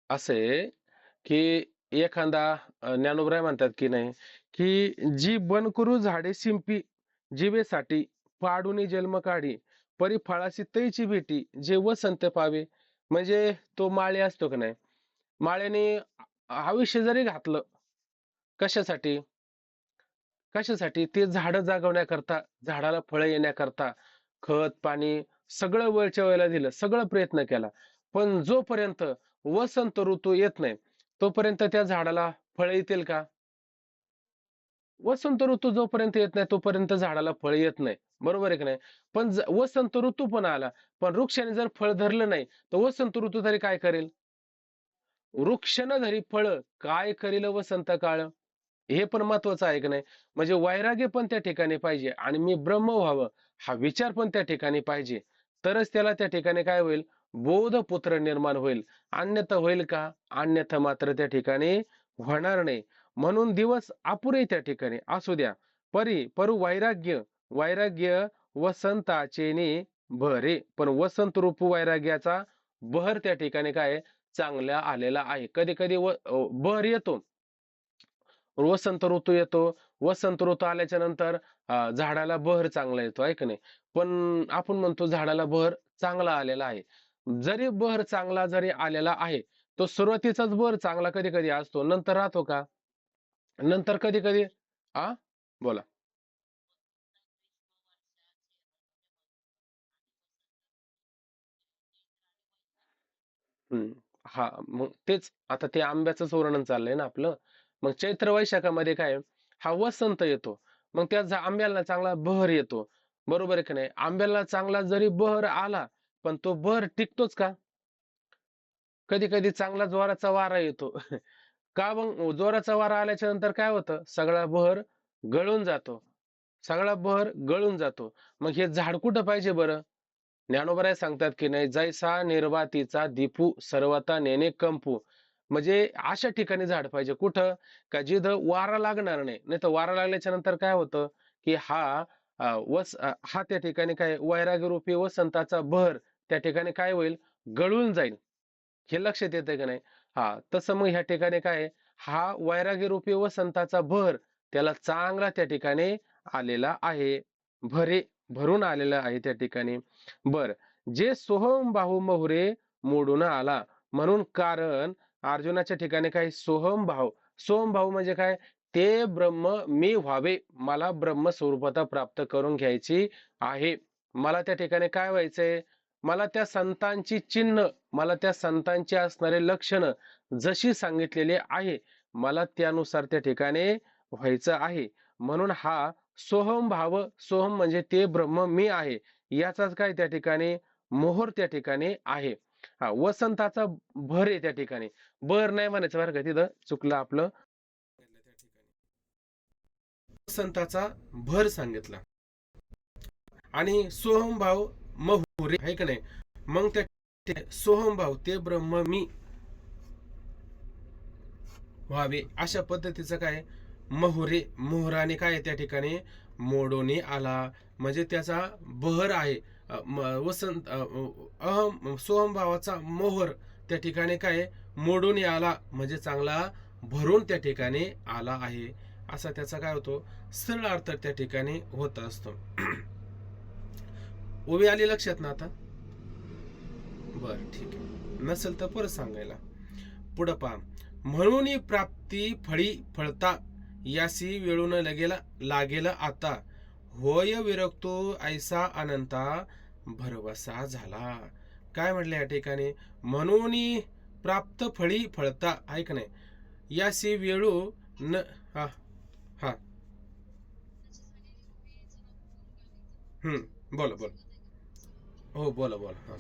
[SPEAKER 1] असे की एखादा ज्ञानोबराय म्हणतात की नाही, की जी बनकरू झाडे शिंपी जीवेसाठी, पाडूनी जन्म काढी परी फळाशी तैची भेटी, जे वसंत पावे. म्हणजे तो माळे असतो का नाही, माळ्याने आयुष्य जरी घातलं, कशासाठी? कशासाठी? ते झाडं जागवण्याकरता, झाडाला फळं येण्याकरता, खत, पाणी सगळं वेळच्या वेळेला दिलं, सगळं प्रयत्न केला. पण जोपर्यंत वसंत ऋतू येत नाही, तोपर्यंत त्या झाडाला फळं येतील का? वसंत ऋतू जोपर्यंत येत नाही, तोपर्यंत झाडाला फळ येत नाही. बरोबर आहे की नाही? पण वसंत ऋतू पण आला, पण वृक्षाने जर फळ धरलं नाही, तर वसंत ऋतू तरी काय करेल? वृक्ष न धरी फळं, काय करील वसंत काळ? हे पण महत्वाचं आहे की नाही? म्हणजे वैराग्य पण त्या ठिकाणी पाहिजे आणि मी ब्रह्म व्हावं हा विचार पण त्या ठिकाणी पाहिजे. तरच त्याला त्या ठिकाणी काय होईल? बोधपुत्र निर्माण होईल. अन्यथा होईल का? अन्यथा मात्र त्या ठिकाणी होणार नाही. म्हणून दिवस अपुरे त्या ठिकाणी असू द्या. परू वैराग्य, वैराग्य वसंताचेने बहरे. पण वसंत ऋतू वैराग्याचा बहर त्या ठिकाणी काय आहे? चांगला आलेला आहे. कधी कधी बहर येतो, वसंत ऋतू येतो. वसंत ऋतू आल्याच्या नंतर झाडाला बहर चांगला येतो आहे का नाही? पण आपण म्हणतो झाडाला बहर चांगला आलेला आहे. जरी बहर चांगला जरी आलेला आहे, तो सुरुवातीचाच बहर चांगला कधी कधी असतो, नंतर राहतो का? नंतर कधी कधी आ बोला. हम्म. हा, मग तेच आता ते आंब्याचंच वर्णन चाललंय ना आपलं. मग चैत्र वैशाखामध्ये काय आहे? हा वसंत येतो. मग त्या आंब्याला चांगला बहर येतो. बरोबर आहे की नाही? आंब्याला चांगला जरी बहर आला, पण तो बहर टिकतोच का? कधी कधी चांगला जोराचा वारा येतो. का मग जोराचा वारा आल्याच्या नंतर काय होतं? सगळा बहर गळून जातो. सगळा बहर गळून जातो. मग हे झाड कुठं पाहिजे बरं? ज्ञानोबराय सांगतात की नाही, जैसा निर्वातीचा दीपू सर्वता नेणे कंपू. म्हणजे अशा ठिकाणी झाड पाहिजे कुठं? का जिथं वारा लागणार नाही. नाही तर वारा लागल्याच्या नंतर काय होतं? की हा त्या ठिकाणी काय वैराग्यरूपी वसंताचा बहर त्या ठिकाणी काय होईल? गळून जाईल. हे लक्षात येतंय का नाही? हा, तसं मग ह्या ठिकाणी काय आहे? हा वैराग्यरूपी वसंताचा बहर त्याला चांगला त्या ठिकाणी आलेला आहे. भरे भरून आलेला आहे त्या ठिकाणी. बर, जे सोहम बाहू महुरे मोडून आला. म्हणून कारण अर्जुनाच्या ठिकाणी काय? सोहम भाव. सोहम भाव म्हणजे काय? ते ब्रह्म मी व्हावे, मला ब्रह्म स्वरूपता प्राप्त करून घ्यायची आहे. मला त्या ठिकाणी काय व्हायचंय? मला त्या संतांची चिन्ह, मला त्या संतांची असणारे लक्षण जशी सांगितलेली आहे, मला त्यानुसार त्या ठिकाणी व्हायचं आहे. म्हणून हा सोहम भाव, सोहम म्हणजे ते ब्रह्म मी आहे, याचाच काय त्या ठिकाणी मोहर त्या ठिकाणी आहे. हा, वसंताचा भर आहे त्या ठिकाणी. बर नाही म्हणायचं बरं का, तिथं चुकलं आपलं. वसंताचा भर सांगितला आणि सोहम भाव महुरे आहे का नाही? मग त्या सोहम भाव ते ब्रह्म मी व्हावे अशा पद्धतीचं काय? महुरे, मोहराने काय त्या ठिकाणी मोडोनी आला. म्हणजे त्याचा बहर आहे. वसंत अहम सोहम भावाचा मोहर त्या ठिकाणी काय मोडून आला, म्हणजे चांगला भरून त्या ठिकाणी आला आहे. असा त्याचा काय होतो? सरळ अर्थ त्या ठिकाणी होत असतो. ओवी आली लक्षात ना आता? बर, ठीक आहे. नसेल तर परत सांगायला. पुढं पहा. म्हणून प्राप्ती फळी फळता, यासी वेळून लागेल आता. होय विरक्तो ऐसा अनंता, भरवसा झाला. काय म्हटलं या ठिकाणी? म्हणून प्राप्त फळी फळता, ऐक नाही, यासी वेळू न हा हा बोला बोला. हो, बोला बोला. हा.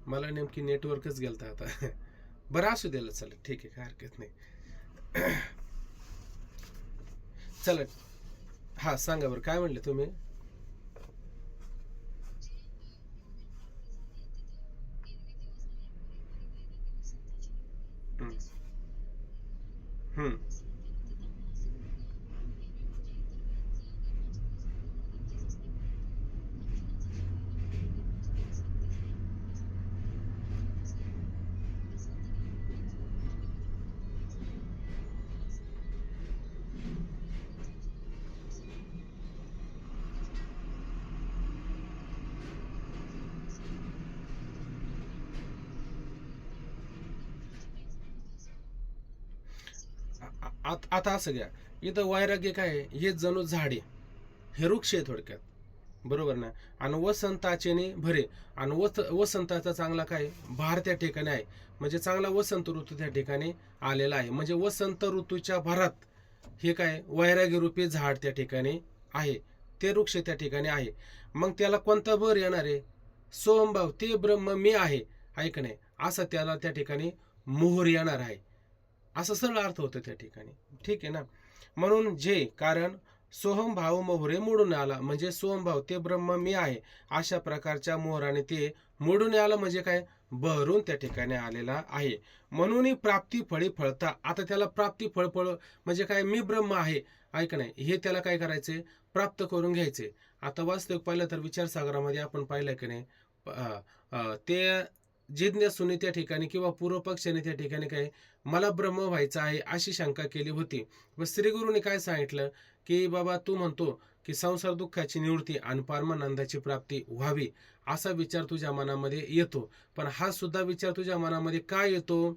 [SPEAKER 1] मला नेमकी नेटवर्कच गेलता आता. बरं असू द्यायला चालेल, ठीक आहे, काय हरकत नाही. चला. हा, सांगा बरं काय म्हणले तुम्ही? हम्म. हम्म. आता असं घ्या, इथं वैराग्य काय आहे, हे जणू झाड आहे, हे वृक्ष आहे थोडक्यात, बरोबर ना. आणि वसंताचे ने भरे, आणि वसंताचा चांगला काय भार त्या ठिकाणी आहे, म्हणजे चांगला वसंत ऋतू त्या ठिकाणी आलेला आहे. म्हणजे वसंत ऋतूच्या भरात हे काय वैराग्य रूपी झाड त्या ठिकाणी आहे, ते वृक्ष त्या ठिकाणी आहे. मग त्याला कोणता भर येणार आहे, सोमभाव, ते ब्रह्म मी आहे, ऐक नाही, असं त्याला त्या ठिकाणी मोहर येणार आहे, असं सरळ अर्थ होतं त्या ठिकाणी. ठीक आहे ना. म्हणून जे कारण सोहम भाव मोहरे मोडून आला, म्हणजे सोहमभाव ते ब्रह्म मी आहे, अशा प्रकारच्या मोहराने ते मोडून आलं, म्हणजे काय बहरून त्या ठिकाणी आलेला आहे. म्हणून प्राप्ती फळी फळता, आता त्याला प्राप्ती फळ म्हणजे काय, मी ब्रह्म आहे, ऐक नाही, हे त्याला काय करायचे, प्राप्त करून घ्यायचे. आता वास्तविक पाहिलं तर विचारसागरामध्ये आपण पाहिलं की नाही, ते जिज्ञासूने त्या ठिकाणी किंवा पूर्व पक्षाने त्या ठिकाणी काय मला ब्रह्म व्हायचं आहे अशी शंका केली होती. व श्रीगुरूंनी काय सांगितलं, की बाबा तू म्हणतो की संसार दुःखाची निवृत्ती आणि परमानंदाची प्राप्ती व्हावी, असा विचार तुझ्या मनामध्ये येतो. पण हा सुद्धा विचार तुझ्या मनामध्ये का येतो,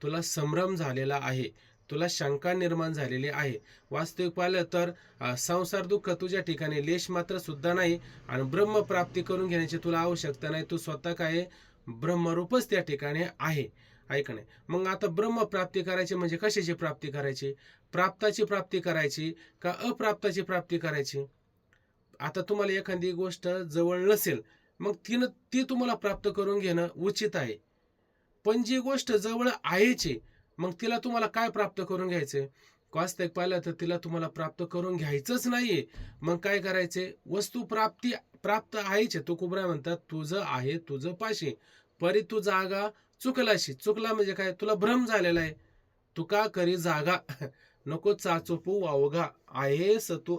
[SPEAKER 1] तुला संभ्रम झालेला आहे, तुला शंका निर्माण झालेली आहे. वास्तविक पाहिलं तर संसार दुःख तुझ्या ठिकाणी लेश मात्र सुद्धा नाही, आणि ब्रह्म प्राप्ती करून घेण्याची तुला आवश्यकता नाही, तू स्वतः काय ब्रह्मरूपच त्या ठिकाणी आहे, ऐक नाही. मग आता ब्रह्म प्राप्ती करायची म्हणजे कशाची प्राप्ती करायची, प्राप्ताची प्राप्ती करायची का अप्राप्ताची प्राप्ती करायची. आता तुम्हाला एखादी गोष्ट जवळ नसेल, मग ती तुम्हाला प्राप्त करून घेणं उचित आहे. पण जी गोष्ट जवळ आहेची, मग तिला तुम्हाला काय प्राप्त करून घ्यायचंय, वास्तविक पाहिलं तर तिला तुम्हाला प्राप्त करून घ्यायचंच नाहीये. मग काय करायचे, वस्तू प्राप्त आहेच. तुकोबराय म्हणतात, तुझं आहे तुझं पाशी, परी तू जागा चुकलाशी. चुकला म्हणजे काय, तुला भ्रम झालेला आहे. तुका करी जागा नको चाचोपू वावगा, आहेस तू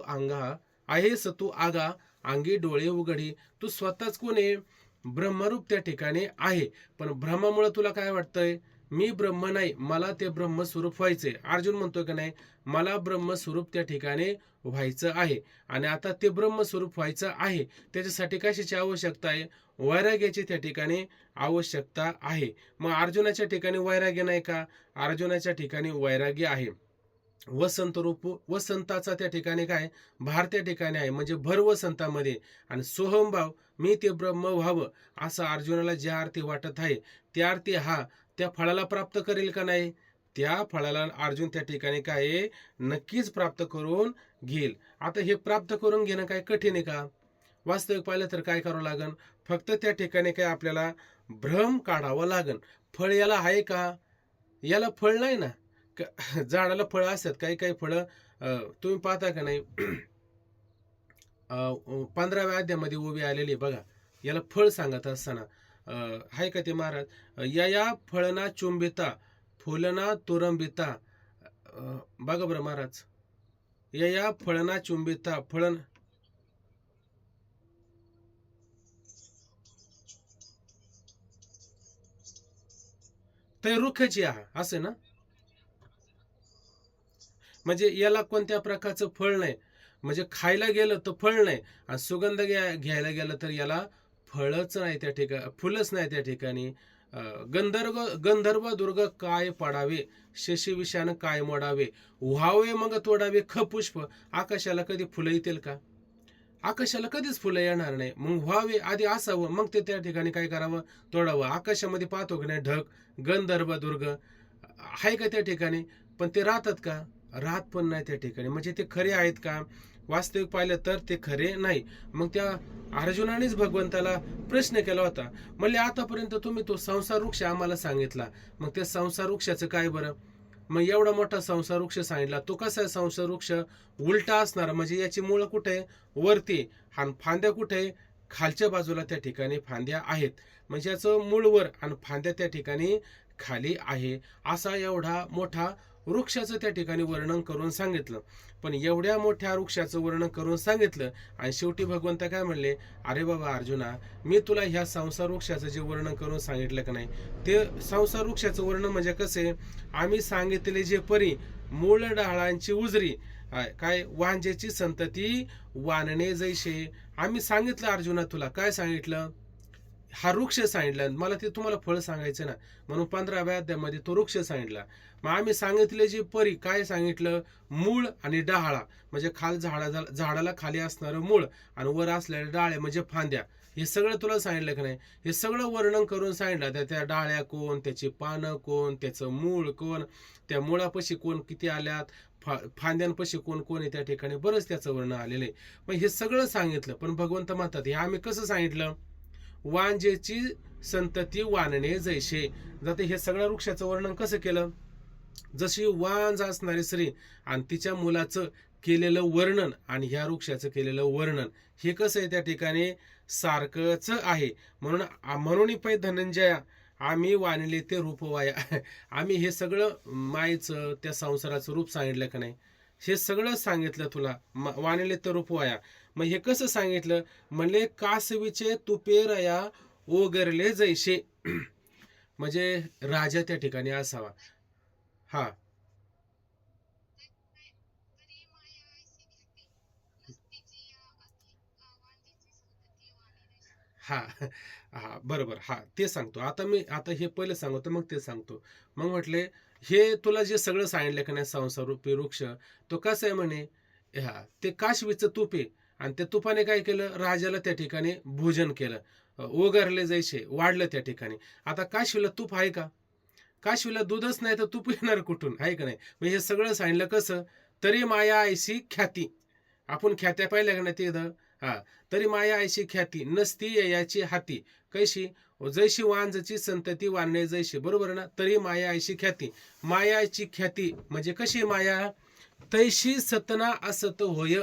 [SPEAKER 1] आगा, अंगी डोळे उघडी. तू स्वतःच कोण आहे, ब्रह्मरूप त्या ठिकाणी आहे. पण भ्रमामुळे तुला काय वाटतंय, मी ब्रह्म नाही, मला ते ब्रह्मस्वरूप व्हायचंय. अर्जुन म्हणतोय की नाही, मला ब्रह्मस्वरूप त्या ठिकाणी व्हायचं आहे. आणि आता ते ब्रह्मस्वरूप व्हायचं आहे, त्याच्यासाठी कशाची आवश्यकता आहे, वैराग्याची त्या ठिकाणी आवश्यकता आहे. मग अर्जुनाच्या ठिकाणी वैराग्य नाही का, अर्जुनाच्या ठिकाणी वैराग्य आहे. वसंत रूप, वसंताचा त्या ठिकाणी काय भार त्या ठिकाणी आहे, म्हणजे भर वसंतामध्ये. आणि सोहमभाव मी ते ब्रह्म व्हावं असं अर्जुनाला ज्या अर्थी वाटत आहे, त्या अर्थी हा त्या फळाला प्राप्त करेल का नाही, त्या फळाला अर्जुन त्या ठिकाणी काय नक्कीच प्राप्त करून घेईल. आता हे प्राप्त करून घेणं काय कठीण आहे का, वास्तविक पाहिलं तर काय करावं लागेल, फक्त त्या ठिकाणी काय आपल्याला भ्रम काढावं लागेल. फळ याला आहे का, याला फळ नाही ना. झाडाला फळं असतात, काही काही फळं तुम्ही पाहता का नाही, 15व्या अध्यामध्ये उभी आलेली बघा, याला फळ सांगत असताना हाय का ते महाराज, या फळना चुंबिता फुलना तुरंबिता. बघा बरं महाराज, या फळना चुंबिता फळन, ते रुखाची आहे असं ना, म्हणजे याला कोणत्या प्रकारचं फळ नाही, म्हणजे खायला गेलं तर फळ नाही, आणि सुगंध घ्यायला गेलं तर याला फळच नाही त्या ठिकाणी, फुलच नाही त्या ठिकाणी. गंधर्व दुर्ग काय पडावे, शशी विषान काय मोडावे, व्हावे मग तोडावे खपुष्प. आकाशाला कधी फुलं येतील का, आकाशाला कधीच फुलं येणार नाही. मग व्हावे आधी असावं, मग ते त्या ठिकाणी काय करावं, तोडावं. आकाशामध्ये पाहतो की नाही ढग, गंधर्व दुर्ग आहे का त्या ठिकाणी, पण ते राहतात का, राहत पण नाही त्या ठिकाणी. म्हणजे ते खरे आहेत का, वास्तविक पाहिलं तर ते खरे नाही. मग त्या अर्जुनानेच भगवंताला प्रश्न केला होता, म्हणजे आतापर्यंत तुम्ही तो संसार वृक्ष आम्हाला सांगितला, मग त्या संसार वृक्षाचं काय बरं. मग एवढा मोठा संसार वृक्ष सांगितला, तो कसा आहे संसार वृक्ष, उलटा असणार, म्हणजे याची मूळ कुठे वरती, आणि फांद्या कुठे खालच्या बाजूला त्या ठिकाणी फांद्या आहेत. म्हणजे याचं मूळ वर आणि फांद्या त्या ठिकाणी खाली आहे. असा एवढा मोठा वृक्षाचं त्या ठिकाणी वर्णन करून सांगितलं. पण एवढ्या मोठ्या वृक्षाचं वर्णन करून सांगितलं, आणि शेवटी भगवंत काय म्हणले, अरे बाबा अर्जुना, मी तुला ह्या संसार वृक्षाचं जे वर्णन करून सांगितलं का नाही, ते संसार वृक्षाचं वर्णन म्हणजे कसे, आम्ही सांगितले जे परी मूळ डाळांची उजरी, काय वांजेची संतती वानणे जैसे. आम्ही सांगितलं अर्जुना, तुला काय सांगितलं, हा वृक्ष सांगितला, मला ते तुम्हाला फळ सांगायचं ना, म्हणून 15व्या अध्यायामध्ये तो वृक्ष सांगितला. मग आम्ही सांगितले जी परी काय सांगितलं, मूळ आणि डहाळा म्हणजे झाडाला खाली असणारं मूळ आणि वर असलेल्या डाळे म्हणजे फांद्या, हे सगळं तुला सांगितलं की नाही. हे सगळं वर्णन करून सांगितलं. त्या डाळ्या कोण, त्याची पानं कोण, त्याचं मूळ कोण, त्या मुळापाशी कोण किती आल्यात, फांद्यांपाशी कोण कोण आहे त्या ठिकाणी, बरंच त्याचं वर्णन आलेलं आहे. मग हे सगळं सांगितलं. पण भगवंत म्हणतात हे आम्ही कसं सांगितलं, वांजेची संतती वानणे जैसे. जाते हे सगळ्या वृक्षाचं वर्णन कसं केलं, जशी वांज असणारी स्त्री आणि तिच्या मुलाचं केलेलं वर्णन आणि ह्या वृक्षाचं केलेलं वर्णन हे कसं आहे त्या ठिकाणी सारखंच आहे. म्हणून पै धनंजया आम्ही वाणले ते रूपवाया. आम्ही हे सगळं मायेचं त्या संसाराचं रूप सांगितलं का नाही, हे सगळं सांगितलं तुला, वाणले ते रूपवाया. मग हे कसं सांगितलं म्हणले, कासवीचे तुपे रया ओगरले जैसे. म्हणजे राजा त्या ठिकाणी असावा. हा हा हा बरोबर. हा ते सांगतो आता मी. आता हे पहिलं सांगतो मग ते सांगतो. मग म्हटले हे तुला जे सगळं सांगितलं का नाही संसार रूपी वृक्ष, तो कसं आहे म्हणे, हा ते काशवीचं तूप आहे. आणि त्या तुपाने काय केलं, राजाला त्या ठिकाणी भोजन केलं, ओगारले जैसे वाढलं त्या ठिकाणी. आता काशवीला तूप आहे का, काशवीला दूधच नाही तर तूप येणार कुठून, आहे का नाही. मग हे सगळं सांगितलं कसं, तरी माया ऐशी ख्याती. आपण ख्यात्या पाहिल्या का नाही तिथं, हा तरी माया ऐशी ख्याती नसती याची हाती, कैशी जैशी वांजची संतती वाढणे जैशी, बरोबर ना. तरी माया ऐशी ख्याती, मायाची ख्याती म्हणजे कशी माया, तैशी सतना असत होय,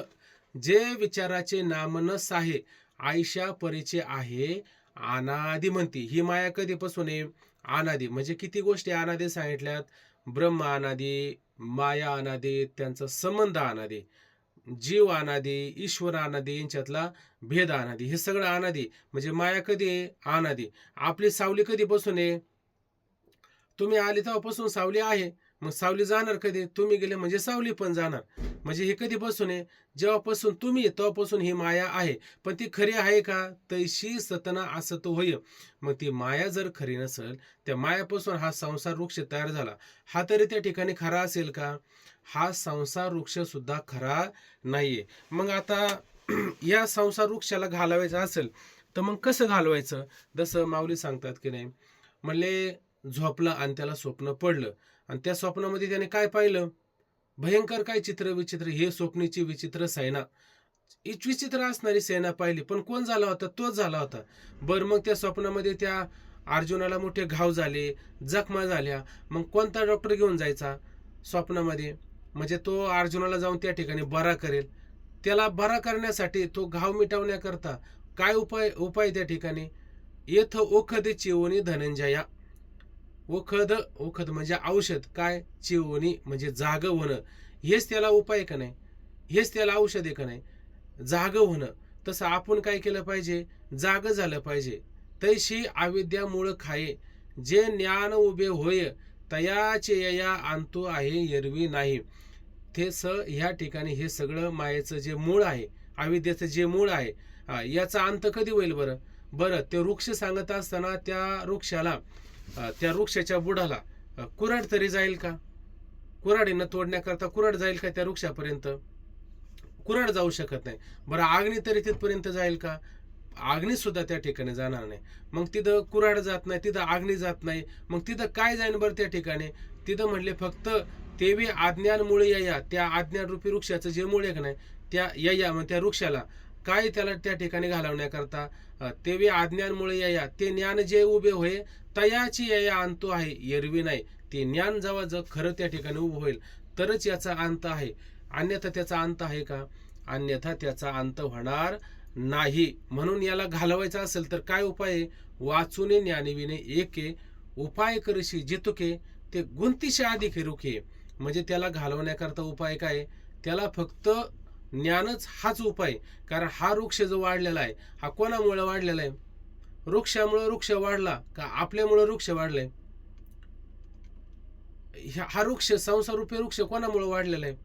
[SPEAKER 1] जे विचाराचे नामनस आहे आयशा परीचे आहे अनादी म्हणती. ही माया कधीपासून आहे, अनादी. म्हणजे किती गोष्टी अनादी सांगितल्यात, ब्रह्म अनादी, माया अनादी, त्यांचा संबंध अनादी, जीव अनादी, ईश्वर अनादी, यांच्यातला भेद अनादी, हे सगळं अनादी. म्हणजे माया कधी आहे, अनादी. आपली सावली कधीपासून आहे, तुम्ही आले तेव्हापासून सावली आहे. मग सावली जाणार कधी, तुम्ही गेले म्हणजे सावली पण जाणार. म्हणजे हे कधीपासून आहे, जेव्हापासून तुम्ही तेव्हापासून ही माया आहे. पण ती खरी आहे का, तैशी सतना असत होय. मग ती माया जर खरी नसेल, त्या मायापासून हा संसार वृक्ष तयार झाला, हा तरी त्या ठिकाणी खरा असेल का, हा संसार वृक्ष सुद्धा खरा नाहीये. मग आता या संसार वृक्षाला घालवायचं असेल तर मग कसं घालवायचं, जसं माऊली सांगतात की नाही, म्हणले झोपला आणि त्याला स्वप्न पडलं आणि त्या स्वप्नामध्ये त्याने काय पाहिलं, भयंकर काय चित्र विचित्र, हे स्वप्नीची विचित्र सेना, विचित्र असणारी सेना पाहिली. पण कोण झाला होता, तोच झाला होता. बरं मग त्या स्वप्नामध्ये त्या अर्जुनाला मोठे घाव झाले, जखमा झाल्या. मग कोणता डॉक्टर घेऊन जायचा स्वप्नामध्ये, म्हणजे तो अर्जुनाला जाऊन त्या ठिकाणी बरा करेल. त्याला बरा करण्यासाठी, तो घाव मिटवण्याकरता काय उपाय उपाय त्या ठिकाणी, येथ ओखदे चिवणी धनंजया. ओखद, ओखद म्हणजे औषध, काय चिवणी म्हणजे जाग होणं, हेच त्याला उपाय का नाही, हेच त्याला औषध आहे का नाही, जाग होणं. तसं आपण काय केलं पाहिजे, जाग झालं पाहिजे. तैशी अविद्या मूळ खाये, जे ज्ञान उभे होय तयाचे या आणतो आहे एरवी नाही. ते ह्या ठिकाणी हे सगळं मायेचं जे मूळ आहे, अविद्येचं जे मूळ आहे, याचा अंत कधी होईल बरं. बरं ते वृक्ष सांगत असताना त्या वृक्षाच्या बुडाला कुऱ्हाड तरी जाईल का, कुऱ्हाडीनं तोडण्याकरता कुऱ्हाड जाईल का त्या वृक्षापर्यंत, कुऱ्हाड जाऊ शकत नाही. बरं अग्नी तरी तिथपर्यंत जाईल का, अग्नी सुद्धा त्या ठिकाणी जाणार नाही. मग तिथं कुऱ्हाड जात नाही, तिथं अग्नी जात नाही, मग तिथं काय जाईल बरं त्या ठिकाणी, तिथं म्हणले फक्त तेवी आज्ञानमुळे या, त्या आज्ञान रूपी वृक्षाचं जे मूळ आहे का नाही, त्या या मग त्या वृक्षाला काय त्याला त्या ठिकाणी घालवण्याकरता, तेवी आज्ञानमुळे या, ते ज्ञान जे उभे होय तयाची या आणतो आहे एरवी नाही. ते ज्ञान जेव्हा जग खरं त्या ठिकाणी उभं होईल तरच याचा अंत आहे, अन्यथा त्याचा अंत आहे का, अन्यथा त्याचा अंत होणार नाही. म्हणून याला घालवायचं असेल तर काय उपाय आहे, वाचूने ज्ञानविने एके, उपाय करशी जितुके ते गुंतीशे अधिक रुखे. म्हणजे त्याला घालवण्याकरता उपाय काय, त्याला फक्त ज्ञानच हाच उपाय. कारण हा वृक्ष जो वाढलेला आहे, हा कोणामुळे वाढलेला आहे, वृक्षामुळे वृक्ष वाढला का आपल्यामुळे वृक्ष वाढलाय. हा वृक्ष संसारूपी वृक्ष कोणामुळे वाढलेला आहे,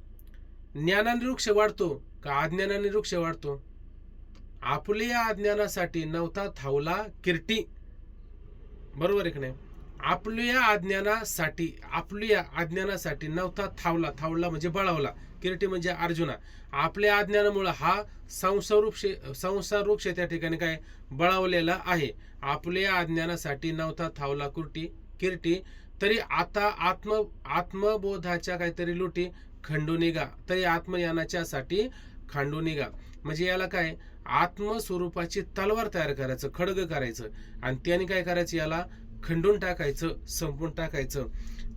[SPEAKER 1] ज्ञानाने वृक्ष वाढतो का अज्ञानाने वृक्ष वाढतो. आपल्या अज्ञानासाठी नव्हता थावला किरटी, बरोबर आहे की नाही? आपल्या अज्ञानासाठी नवता थावला म्हणजे बळावला. किरीटी म्हणजे अर्जुना. आपल्या अज्ञानामुळे हा संसार वृक्ष त्या ठिकाणी काय बळावलेला आहे. आपल्या अज्ञानासाठी नवता थावला किरीटी, तरी आता आत्मबोधाच्या काहीतरी लुटी खंडू निघा, तरी आत्मयानाच्या साठी खांडू निघा. म्हणजे याला काय, आत्मस्वरूपाची तलवार तयार करायचं, खडग करायचं आणि त्याने काय करायचं, याला खंडून टाकायचं, संपून टाकायचं.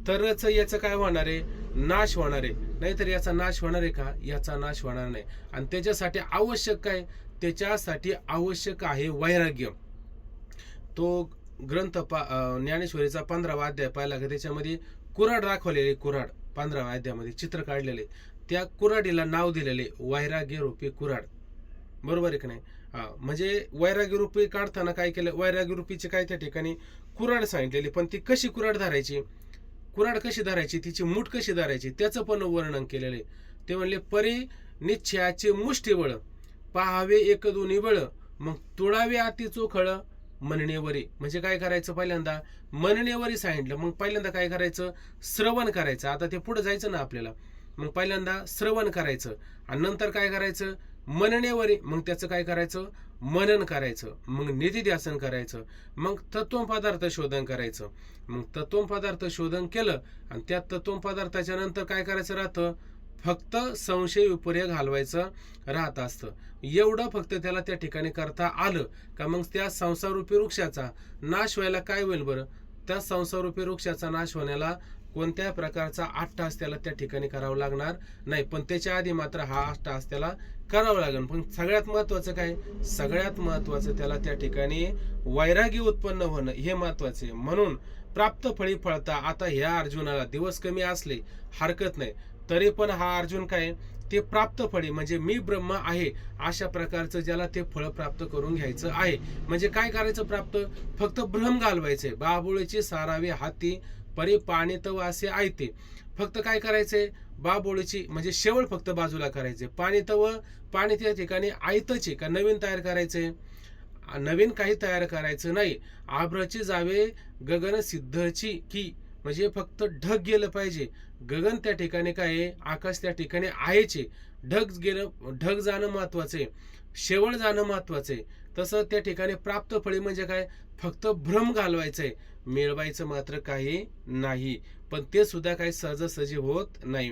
[SPEAKER 1] तरच याचं काय होणार आहे, नाश होणार आहे. नाहीतर याचा नाश होणार आहे का? याचा नाश होणार नाही. आणि त्याच्यासाठी आवश्यक काय, त्याच्यासाठी आवश्यक आहे वैराग्य. तो ग्रंथ ज्ञानेश्वरीचा 15वा अध्याय पाहिला का, त्याच्यामध्ये कुऱ्हाड दाखवलेले, कुऱ्हाड 15व्या अध्यायामध्ये चित्र काढलेले, त्या कुऱ्हाडीला नाव दिलेले वैराग्य रूपी कुऱ्हाड. बरोबर आहे की नाही? म्हणजे वैराग्य रूपी काढताना काय केलं, वैराग्य रूपीचे काय त्या ठिकाणी कुऱ्हाड सांगितलेली, पण ती कशी कुऱ्हाड धरायची, कुऱ्हाड कशी धरायची, तिची मूठ कशी धरायची, त्याचं पण वर्णन केलेले. ते म्हणले, परी निश्चयाचे मुष्टीबळ पाहावे एक दोन्ही बळ, मग तुळावे अति चोखळ म्हणणेवरी. म्हणजे काय करायचं, पहिल्यांदा म्हणणेवरी सांगितलं, मग पहिल्यांदा काय करायचं, श्रवण करायचं. आता ते पुढे जायचं ना आपल्याला, मग पहिल्यांदा श्रवण करायचं आणि नंतर काय करायचं, मननेवरी, मग त्याचं काय करायचं, मनन करायचं, मग निधिध्यासन करायचं, मग तत्व पदार्थ शोधन करायचं. मग तत्व पदार्थ शोधन केलं आणि त्या तत्व पदार्थाच्या नंतर काय करायचं राहतं, फक्त संशय विपर्य घालवायचं राहत असतं. एवढं फक्त त्याला त्या ठिकाणी करता आलं का, मग त्या संसाररूपी वृक्षाचा नाश व्हायला काय होईल बरं, त्या संसाररूपी वृक्षाचा नाश होण्याला कोणत्याही प्रकारचा अट्टहास त्याला त्या ठिकाणी करावा लागणार नाही. पण त्याच्या आधी मात्र हा अट्टहास त्याला करावं लागेल. पण सगळ्यात महत्वाचं काय, सगळ्यात महत्वाचं त्याला त्या ठिकाणी वैरागी उत्पन्न होणं हे महत्वाचं आहे. म्हणून प्राप्त फळी फळता. आता ह्या अर्जुनाला दिवस कमी असले हरकत नाही, तरी पण हा अर्जुन काय, ते प्राप्त फळी म्हणजे मी ब्रह्म आहे अशा प्रकारचं ज्याला ते फळ प्राप्त करून घ्यायचं आहे. म्हणजे काय करायचं, प्राप्त फक्त भ्रम घालवायचे. बाबुळीची सारावी हाती परी पाणी तव असे आयते. फक्त काय करायचंय, बाबोळीची म्हणजे शेवळ फक्त बाजूला करायचे, पाणी त्या ठिकाणी आयतचे का नवीन तयार करायचे, नवीन काही तयार करायचं नाही. आभ्रची जावे गगन सिद्धची की, म्हणजे फक्त ढग गेलं पाहिजे. गगन त्या ठिकाणी काय, आकाश त्या ठिकाणी आहेचे, ढग जाणं महत्वाचे, शेवळ जाणं महत्वाचे. तसं त्या ठिकाणी प्राप्त फळी म्हणजे काय, फक्त भ्रम घालवायचंय, मिळवायचं मात्र काही नाही. पण ते सुद्धा काही सहजासहजी होत नाही.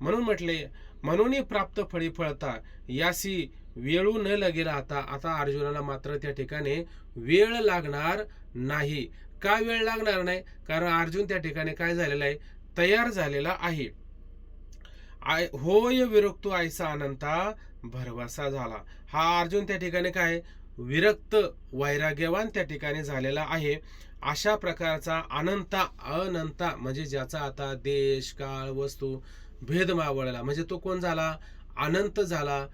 [SPEAKER 1] म्हणून म्हटले, म्हणून प्राप्त फळी फळता यासी वेळू न लगे राहता. आता अर्जुनाला मात्र त्या ठिकाणी वेळ लागणार नाही. का वेळ लागणार नाही, कारण अर्जुन त्या ठिकाणी काय झालेला आहे, तयार झालेला आहे. होय विरक्तो ऐसा अनंता भरवसा झाला. हा अर्जुन त्या ठिकाणी काय, विरक्त वैराग्यवान त्या ठिकाणी झालेला आहे. अशा प्रकारचा अनंता म्हणजे ज्याचा आता देश काळ वस्तू भेद मावळला, म्हणजे तो कोण झाला, अनंत झाला.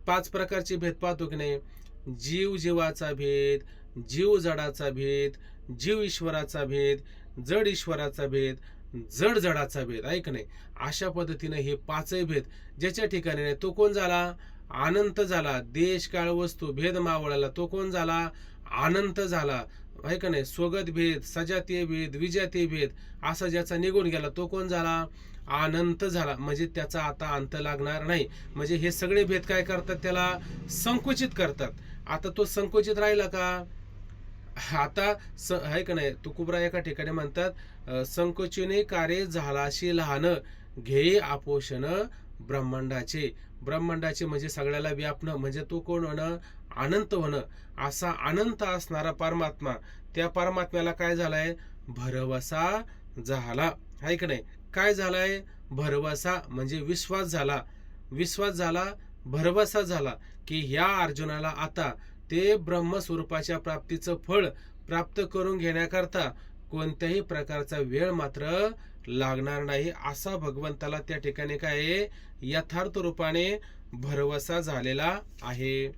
[SPEAKER 1] 5 प्रकारचे भेद पाहतो की नाही, जीव जीवाचा भेद, जीव जडाचा भेद, जीव ईश्वराचा भेद, जड ईश्वराचा भेद, जड जडाचा भेद, ऐक नाही. अशा पद्धतीने हे 5 भेद ज्याच्या ठिकाणी नाही, तो कोण झाला, अनंत झाला. देश काळ वस्तू भेद मावळला, तो कोण झाला, अनंत झाला, आहे का नाही. स्वगत भेद, सजातीय भेद, विजातीय भेद असा ज्याचा निघून गेला, तो कोण झाला, अनंत झाला. म्हणजे त्याचा आता अंत लागणार नाही. म्हणजे हे सगळे भेद काय करतात, त्याला संकुचित करतात. आता तो संकुचित राहिला का, आता आहे का नाही. तुकोबरा एका ठिकाणी म्हणतात, संकोचीने कार्य झालाशी लहान घेई आपोषण ब्रह्मांडाचे. ब्रह्मांडाचे म्हणजे सगळ्याला व्यापणं, म्हणजे तो कोण होणं, अनंत होणं. असा अनंत असणारा परमात्मा, त्या परमात्म्याला काय झालाय, भरवसा झाला, आहे का नाही. काय झालाय, भरवसा म्हणजे विश्वास झाला, भरवसा झाला की ह्या अर्जुनाला आता ते ब्रह्मस्वरूपाच्या प्राप्तीचं फळ प्राप्त करून घेण्याकरता कोणत्याही प्रकारचा वेळ मात्र लागणार नाही. असा भगवंताला त्या ठिकाणी काय यथार्थ रूपाने भरवसा झालेला आहे.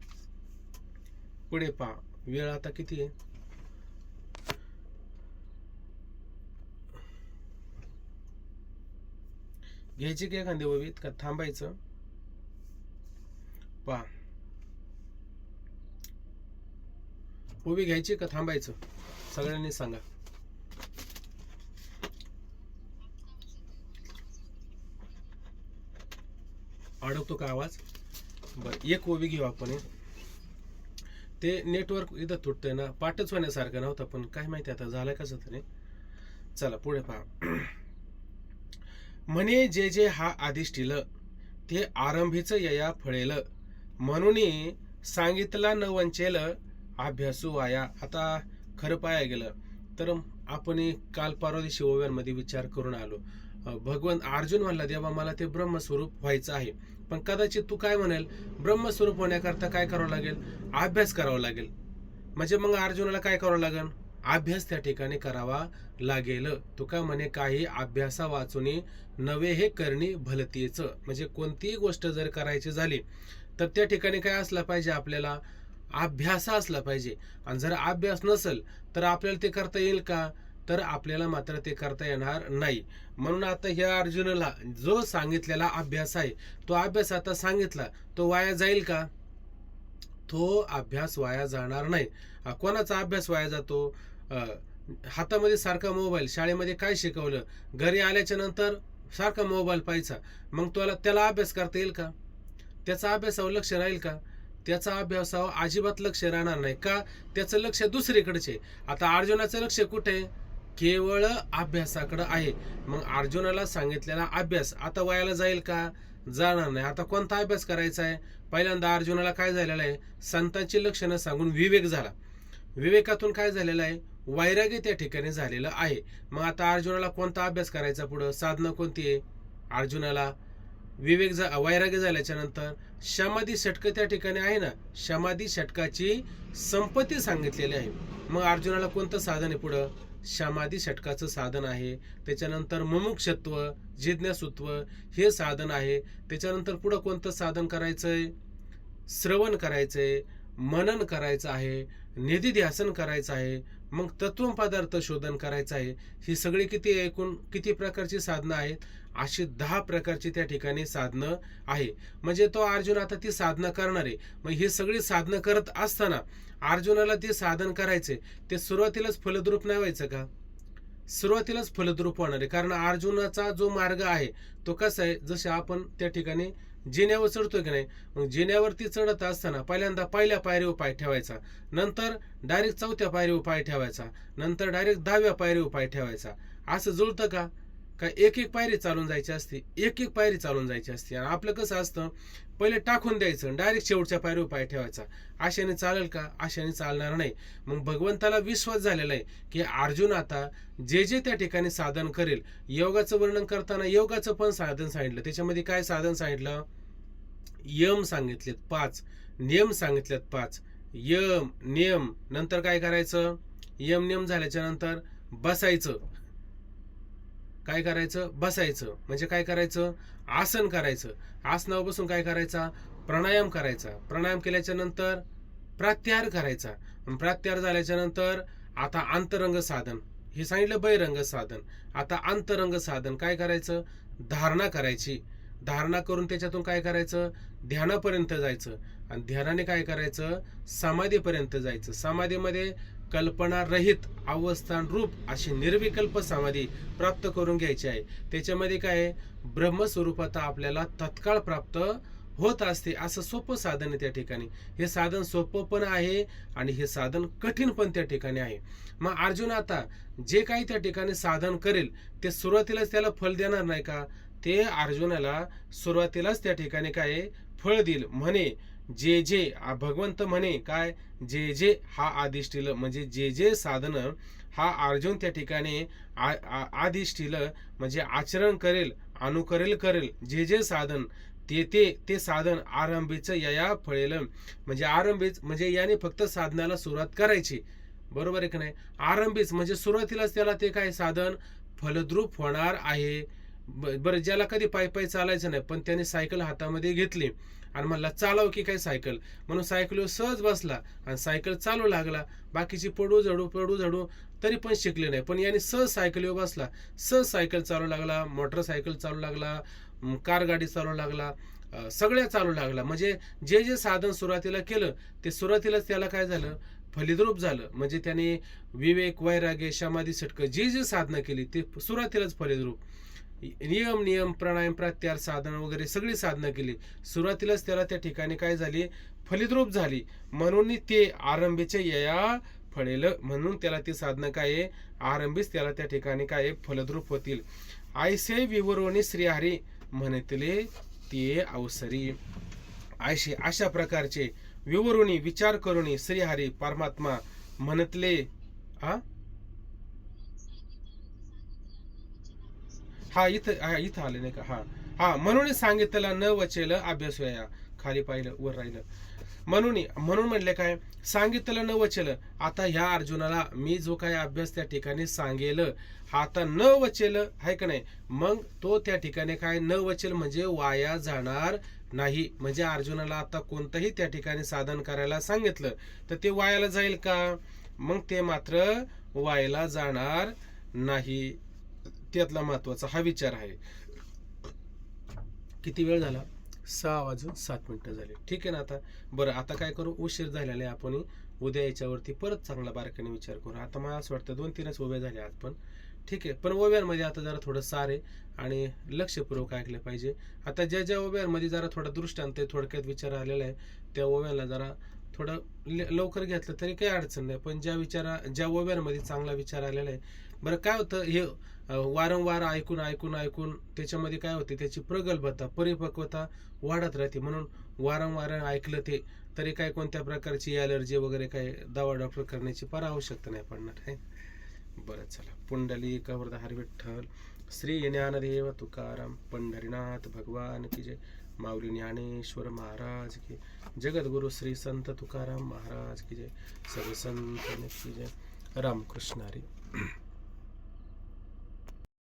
[SPEAKER 1] पुढे पहा, वेळ आता किती आहे, घ्यायची की एखादी ओवी का थांबायचं, पहा ओवी घ्यायची का थांबायचं, सगळ्यांनी सांगा. अडकतो का आवाज? बरं, एक ओवी घेऊ आपण. ते नेटवर्क इथं तुटतंय ना, पाठच होण्यासारखं नव्हतं, पण काय माहिती आता झालंय कसं तरी. चला पुढे पहा. म्हणे जे जे हा आदिष्टील ते आरंभीच यया फळेल, म्हणून सांगितला न वंचेल अभ्यासू वाया. आता खरं पाहायला गेलं तर आपण काल परवा दिवशी ओव्यांमध्ये विचार करून आलो. भगवंत अर्जुन म्हणला, देवा मला ते ब्रह्मस्वरूप व्हायचं आहे, पण कदाचित तू काय म्हणाल, ब्रह्मस्वरूप होण्याकरता काय करावं लागेल? अभ्यास करावा लागेल. म्हणजे मग अर्जुनाला काय करावं लागेल? अभ्यास त्या ठिकाणी करावा लागेल. तुका म्हणे काही अभ्यासा वाचून नवे हे करणी भलतीच. म्हणजे कोणतीही गोष्ट जर करायची झाली तर त्या ठिकाणी काय असला पाहिजे? आपल्याला अभ्यास असला पाहिजे. आणि जर अभ्यास नसेल तर आपल्याला ते करता येईल का? तर आपल्याला मात्र ते करता येणार नाही. म्हणून आता ह्या अर्जुनाला जो सांगितलेला अभ्यास आहे, तो अभ्यास आता सांगितला, तो वाया जाईल का? तो अभ्यास वाया जाणार नाही. कोणाचा अभ्यास वाया जातो? हातामध्ये सारखा मोबाईल, शाळेमध्ये काय शिकवलं, घरी आल्याच्या नंतर सारखा मोबाईल पाहायचा, मग त्याला अभ्यास करता येईल का? त्याचा अभ्यासावर लक्ष राहील का? त्याचा अभ्यासावर अजिबात लक्ष राहणार नाही. का? त्याचं लक्ष दुसरीकडचे. आता अर्जुनाचं लक्ष कुठे? केवळ अभ्यासाकडे आहे. मग अर्जुनाला सांगितलेला अभ्यास आता वायाला जाईल का? जाणार नाही. आता कोणता अभ्यास करायचा आहे? पहिल्यांदा अर्जुनाला काय झालेलं आहे? संतांची लक्षणं सांगून विवेक झाला. विवेकातून काय झालेलं आहे? वैराग्य त्या ठिकाणी झालेलं आहे. मग आता अर्जुनाला कोणता अभ्यास करायचा? पुढं साधना कोणती आहे अर्जुनाला? वैराग्य झाल्याच्या नंतर समाधी षटक त्या ठिकाणी आहे ना, समाधी षटकाची संपत्ती सांगितलेली आहे. मग अर्जुनाला कोणतं साधन आहे पुढं? समाधी षटकाचं साधन आहे. त्याच्यानंतर मुमुक्षत्व, जिज्ञासुत्व हे साधन आहे. त्याच्यानंतर पुढं कोणतं साधन करायचंय? श्रवण करायचंय, मनन करायचं आहे, निधिध्यासन करायचं आहे, मग तत्व पदार्थ शोधन करायचं आहे. ही सगळी एकूण किती प्रकारची साधनं आहेत? अशी 10 प्रकारची त्या ठिकाणी साधनं आहे. म्हणजे तो अर्जुन आता ती साधनं करणार आहे. मग ही सगळी साधनं करत असताना अर्जुनाला ते साधन करायचे, ते सुरुवातीलाच फलद्रूप नाही व्हायचं का? सुरुवातीलाच फलद्रूप होणार आहे. कारण अर्जुनाचा जो मार्ग आहे तो कसा आहे? जसे आपण त्या ठिकाणी जिन्यावर चढतोय की नाही, मग जिन्यावरती चढत असताना पहिल्यांदा पहिल्या पायरीवर पाय ठेवायचा, नंतर डायरेक्ट 4थ्या पायरीवर पाय ठेवायचा, नंतर डायरेक्ट 10व्या पायरीवर पाय ठेवायचा. असं जुळतं का? एक एक पायरी चालून जायची असते, एक एक पायरी चालून जायची असते. आणि आपलं कसं असतं, पहिले टाकून द्यायचं, डायरेक्ट शेवटच्या पायरीवर पाय ठेवायचा. अशाने चालेल का? अशाने चालणार नाही. मग भगवंताला विश्वास झालेला आहे की अर्जुन आता जे जे त्या ठिकाणी साधन करेल. योगाचं वर्णन करताना योगाचं पण साधन सांगितलं. त्याच्यामध्ये काय साधन सांगितलं? यम सांगितलेत 5, नियम सांगितलेत 5. यम नियम नंतर काय करायचं? यम नियम झाल्याच्या नंतर बसायचं. काय करायचं? बसायचं. म्हणजे काय करायचं? आसन करायचं. आसनावर बसून काय करायचा? प्राणायाम करायचा. प्राणायाम केल्याच्या नंतर प्रत्याहार करायचा. प्रत्याहार झाल्याच्या नंतर आता अंतरंग साधन, हे सांगितलं बहिरंग साधन. आता अंतरंग साधन काय करायचं? धारणा करायची. धारणा करून त्याच्यातून काय करायचं? ध्यानापर्यंत जायचं. आणि ध्यानाने काय करायचं? समाधीपर्यंत जायचं. समाधीमध्ये कल्पना रहित अवस्थान रूप अशी निर्विकल्प समाधी प्राप्त करून घ्यायची आहे. त्याच्यामध्ये काय? ब्रह्मस्वरूपात आपल्याला तत्काळ प्राप्त होत असते. असं सोपं साधन आहे त्या ठिकाणी. हे साधन सोपं पण आहे आणि हे साधन कठीण पण त्या ठिकाणी आहे. मग अर्जुन आता जे काही त्या ठिकाणी साधन करेल ते सुरुवातीलाच त्याला फल देणार नाही का? ते अर्जुनाला सुरुवातीलाच त्या ठिकाणी काय फळ देईल. म्हणे जे जे भगवंत म्हणे काय? जे जे हा आदिष्टील, म्हणजे जे जे साधन हा अर्जुन त्या ठिकाणी आदिष्टील म्हणजे आचरण करेल, अनुकरेल करेल. जे जे साधन ते साधन आरंभीच यया फळेल. म्हणजे आरंभीच म्हणजे याने फक्त साधनाला सुरुवात करायची. बरोबर आहे की नाही? आरंभीच म्हणजे सुरुवातीलाच त्याला ते काय साधन फलद्रूप होणार आहे. बरं, ज्याला कधी पायी पायी चालायचं नाही, पण त्याने सायकल हातामध्ये घेतली आणि म्हणला चालव की काय सायकल, म्हणून सायकलीवर सहज बसला आणि सायकल चालू लागला. बाकीची पडू झडू तरी पण शिकले नाही, पण याने सहज सायकलीवर बसला, सहज सायकल चालू लागला, मोटरसायकल चालू लागला, कार गाडी चालू लागला, सगळ्या चालू लागला. म्हणजे जे जे साधन सुरुवातीला केलं ते सुरुवातीलाच त्याला काय झालं? फलिद्रूप झालं. म्हणजे त्याने विवेक, वैराग्य, समाधी षटक जी जी साधना केली ती सुरुवातीलाच फलिद्रूप. नियम नियम प्राणायाम प्रत्याहार साधन वगैरे सगळी साधनं केली. सुरुवातीलाच त्याला त्या ठिकाणी काय झाली, फलिद्रूप झाली. म्हणून ते आरंभीचे यया फळेल, म्हणून त्याला ती साधनं काय आहे, आरंभीच त्याला त्या ठिकाणी काय फलद्रूप होतील. आयसे विवरोनी श्रीहरी म्हणतले ते अवसरी. आयशे अशा प्रकारचे विवरुणी विचार करुणी श्रीहरी परमात्मा म्हणतले इथं आले नाही का. म्हणून सांगितलं न वचेल अभ्यास व्हाया. खाली पाहिलं वर राहिलं. म्हणून म्हणले काय, सांगितलं न वचेल. आता ह्या अर्जुनाला मी जो काय अभ्यास त्या ठिकाणी सांगेल, हा आता न वचेल आहे का नाही, मग तो त्या ठिकाणी काय न वचेल म्हणजे वाया जाणार नाही. म्हणजे अर्जुनाला आता कोणतंही त्या ठिकाणी साधन करायला सांगितलं तर ते वायाला जाईल का, मग ते मात्र वायाला जाणार नाही. त्यातला महत्वाचा हा विचार आहे. किती वेळ झाला, 6:07 झाले. ठीक आहे ना. आता बरं, आता काय करू, उशीर झालेला आहे. आपण उद्या याच्यावरती परत चांगला बारकाईने विचार करू. आता मला असं वाटतं 2-3च ओव्या झाल्या आज पण. ठीक आहे, पण ओव्यांमध्ये आता जरा थोडं सार आहे आणि लक्षपूर्वक ऐकलं पाहिजे. आता ज्या ज्या ओव्यांमध्ये जरा थोडा दृष्टांत थोडक्यात विचार आलेला आहे, त्या ओव्याला जरा थोडं लवकर घेतलं तरी काही अडचण नाही. पण ज्या ओव्यांमध्ये चांगला विचार आलेला आहे, बरं काय होतं, हे वारंवार ऐकून त्याच्यामध्ये काय होते, त्याची प्रगल्भता परिपक्वता वाढत राहते. म्हणून वारंवार ऐकलं ते तरी काय कोणत्या प्रकारची ॲलर्जी वगैरे काय दवा डॉक्टर करण्याची फार आवश्यकता नाही पडणार आहे. बरं चला. पुंडलिक वरदाहरी विठ्ठल, श्री ज्ञानदेव तुकाराम, पंढरीनाथ भगवान की जय, माऊली ज्ञानेश्वर महाराज की, जगद्गुरु श्री संत तुकाराम महाराज की जय, सर्व संत की जय. रामकृष्ण हरी.